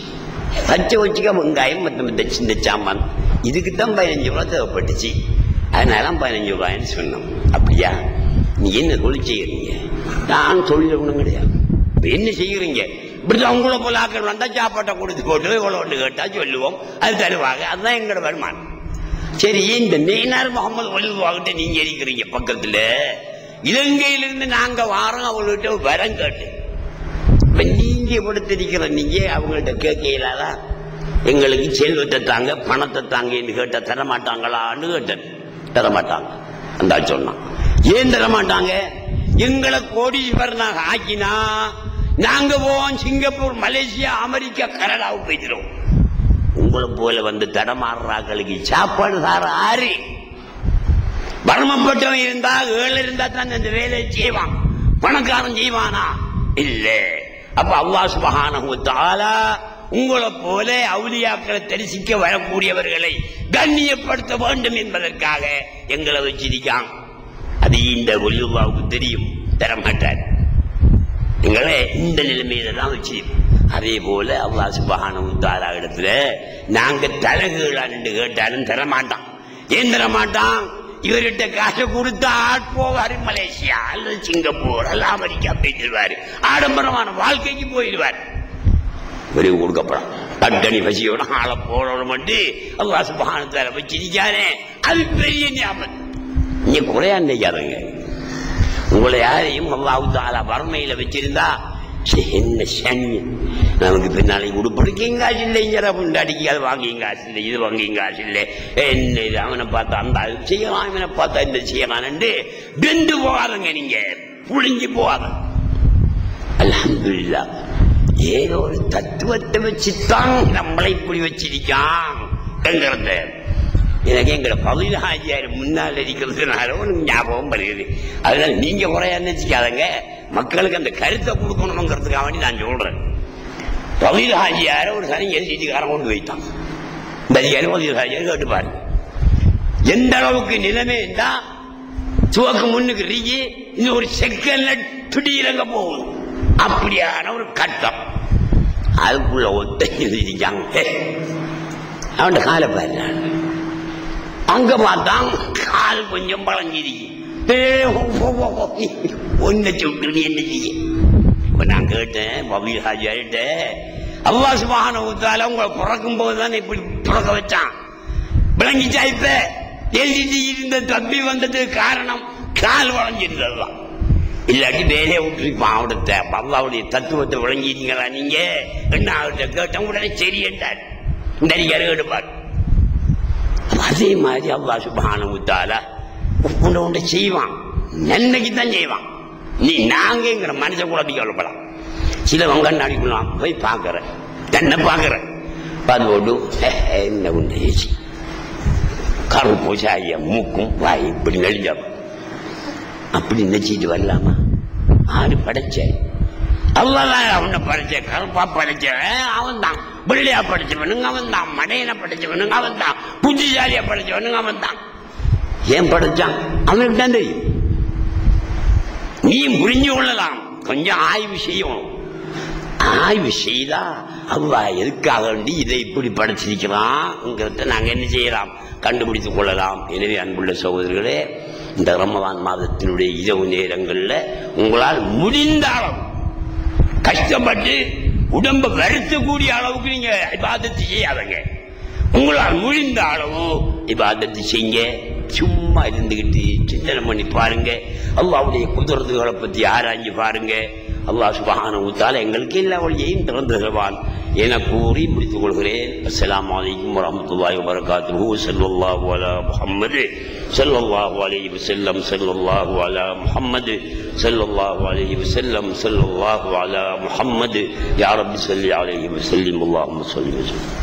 Speaker 1: பச்சை வச்சுக்க வெங்காயம் மற்ற சின்ன சாமான். இதுக்குத்தான் 15 ரூபா தேவைப்பட்டுச்சு. அதனால 15 ரூபாய்ன்னு சொன்னோம். அப்படியா? நீ என்ன தொழில் செய்யறீங்க? நான் தொழில் ஒன்றும் கிடையாது. என்ன செய்யறீங்க? இப்படிதான் அவங்கள போல ஆக்கள் வந்தா சாப்பாட்டை கொடுத்து போட்டு இவ்வளவு கேட்டா சொல்லுவோம், அது தருவாங்க. அதுதான் எங்களோட வருமானம். சரி, இந்த மீனார் முகமது வலுவாகிட்ட நீங்க இருக்கிறீங்க பக்கத்துல, இலங்கையிலிருந்து நாங்க வாரம் அவங்கள்ட்ட வரம் கேட்டு, இப்ப நீங்க படுத்திருக்கிற நீங்க அவங்கள்ட்ட கேட்கலாதான் எங்களுக்கு செல்வத்தை தாங்க, பணத்தை தாங்கன்னு கேட்ட தரமாட்டாங்களான்னு கேட்டேன். தரமாட்டாங்க. அந்த சொன்னான். ஏன் தரமாட்டாங்க? எங்களை கோடீஸ்வரனாக ஆக்கினா நாங்க போவோம் சிங்கப்பூர், மலேசியா, அமெரிக்கா, கனடாவுக்கு போயிடுறோம். உங்களை போல வந்து தடமாறுறாங்களுக்கு சாப்பாடு சார ஆறு பரமப்பட்டவன் இருந்தா, ஏழை இருந்தா தான் இந்த வேலையை செய்வான். பணக்காரன் செய்வானா? இல்ல. அப்ப அல்லாஹ் சுப்ஹானஹு வ தஆலா உங்களை போல அவுலியாக்களை தரிசிக்க வரக்கூடியவர்களை கண்ணியப்படுத்த வேண்டும் என்பதற்காக எங்களை வச்சிருக்கான். அது இந்த ஒலியுல்லாவுக்கு தெரியும், தரமாட்டார். எங்களை இந்த நிலைமையில தான் வச்சு. அதே போல அல்லாஹ் சுப்ஹானஹு வ தஆலா இடத்துல நாங்க தலகுகளா நின்று கேட்டாலும் தரமாட்டான். ஏன் தரமாட்டான்? இவர்கிட்ட காசை கொடுத்தா போவாரு மலேசியா அல்லது சிங்கப்பூர் அல்ல அமெரிக்கா போயிடுவாரு, ஆடம்பரமான வாழ்க்கைக்கு போயிடுவார். விரைவு கொடுக்கப்படும் கட்டணி பசியோட ஆளை போடணும் அல்லாஹ் சுப்ஹானஹு வ தஆலா வச்சிருக்கானே, அது பெரிய ஞாபகம். நீங்க குறையா நினைக்காதங்க. உங்களை யாரையும் அல்லாஹ் தஆலா வறுமையில வச்சிருந்தா என்ன சனி, நமக்கு பின்னாலே உடுப்படுக்கையும் காசு இல்லை, இங்கே புண்டாடிக்கு அது வாங்கியும் காசு இல்லை, இது வாங்கியும் காசு இல்லை, என்ன இது அவனை பார்த்தா அந்த செய்யலாம், இவனை பார்த்தா இந்த செய்யலாம் வெந்து போகாதங்க, நீங்க புழிஞ்சு போகாத. அல்ஹம்துலில்லாஹ் ஏதோ ஒரு தத்துவத்தை வச்சுத்தான் நம்மளை இப்படி வச்சிருக்கான் என்கிறத. எனக்கு எங்களை பகுதியில் ஹாஜியார் முன்னால் இருக்கிறதுனால உனக்கு ஞாபகம் வருகிறது. அதனால நீங்க குறையா நினைச்சிக்காதங்க, மக்களுக்கு அந்த கருத்தை கொடுக்கணுங்கிறதுக்காக வேண்டி நான் சொல்றேன். பகுதியில் ஹாஜியார ஒரு சனி எழுதிக்காரன் கொண்டு வைத்தான். இந்த அதிகாரி பகுதியில் ஹாஜியார் கேட்டு பாருங்க, எந்த அளவுக்கு நிலைமை இருந்தா துவக்கு முன்னுக்கு ரீகி இன்னும் ஒரு செகண்ட்ல துடியிலங்க போகும், அப்படியான ஒரு கட்டம். அதுக்குள்ள ஒத்தை எழுதிக்காங்க. அவன் காலை பாரு, அங்க பார்த்தான் கால் கொஞ்சம் பழங்கிருக்கு. ஒன்ன சொல்றது என்ன செய்ய? இப்ப நான் கேட்டேன் பபீர் ஹாஜியார்கிட்ட, அல்லாஹ் சுப்ஹானஹு வ தஆலா உங்களை பிறக்கும் போதுதான் இப்படி பிறக்க வச்சான், விளங்கிச்சா? இப்ப எழுதிட்டு இருந்த தப்பி வந்ததுக்கு காரணம் கால் வளைஞ்சிருந்ததுதான். இல்லாட்டி வேலையை விட்டுருப்பான். அவருடைய அல்லாஹ்வுடைய தத்துவத்தை விளங்கிட்டீங்களா நீங்க என்ன? அவர்கிட்ட கேட்டேன், உடனே சரி என்றார். இந்த அதிகாரி எடுப்பார். அதே மாதிரி அல்லாஹ் சுப்ஹானஹு வ தஆலா உன்னை செய்வான், நன்மைக்கு தான் செய்வான். நீ நாங்கிற மனுஷன் கூட கவலைப்படலாம். சில கண்ணாடிக்குள்ளாம் போய் பார்க்கறேன், தன்னை பார்க்கறேன், பார்த்து போட்டு என்ன உண்டு ஏசி கரு போசாய மூக்கும் வாய் இப்படி நெளிஞ்சா அப்படி நினைச்சிட்டு வரலாமா? ஆறு படைச்ச அல்லாஹ் அவனை படைச்ச, கருப்பா படைச்ச அவன் தான், வெள்ளையா படைச்சவனுங்க அவன் தான், மடையனை படைச்சவனுங்க அவன் தான், புத்திசாலியா படைச்சவனுங்க அவன் தான். ஏன் படைச்சான் அவனுக்கு தான் தெரியும். நீ புரிஞ்சு கொள்ளலாம், கொஞ்சம் ஆய்வு செய்யணும். ஆய்வு செய்தா அல்லாஹ் எதுக்காக வேண்டி இதை இப்படி படைச்சிருக்கிறான் நாங்க என்ன செய்யலாம், கண்டுபிடித்துக் கொள்ளலாம். எனவே அன்புள்ள சகோதரர்களே, இந்த ரமலான் மாதத்தினுடைய இரவு நேரங்கள்ல உங்களால் முடிந்த அளவு கஷ்டப்பட்டு உடம்பை வருத்தக்கூடிய அளவுக்கு நீங்க இபாதத்து செய்யாதங்க. உங்களால் முடிந்த அளவு இபாதத்து செய்யுங்க. சும்மா இருந்துகிட்டு சிந்தனை பண்ணி பாருங்க, அல்லாஹ்வுடைய குதிரத்துகளை பத்தி ஆராய்ஞ்சு பாருங்க. அல்லாஹ் சுப்ஹானஹு வ தஆலா எங்களுக்கு எல்லா வழியையும் திறந்து தருவான் என கூறி முடித்துக் கொள்கிறேன். அஸ்ஸலாமு அலைக்கும் வரஹ்மத்துல்லாஹி வபரகாத்துஹு. ஸல்லல்லாஹு அலா முஹம்மது ஸல்லல்லாஹு அலைஹி வஸல்லம் ஸல்லல்லாஹு அலா முஹம்மது ஸல்லல்லாஹு அலைஹி வஸல்லம் ஸல்லல்லாஹு அலா முஹம்மது. யா ரப்பி ஸல்லி அலைஹி வஸல்லிம். அல்லாஹும்ம ஸல்லி வஸல்லிம்.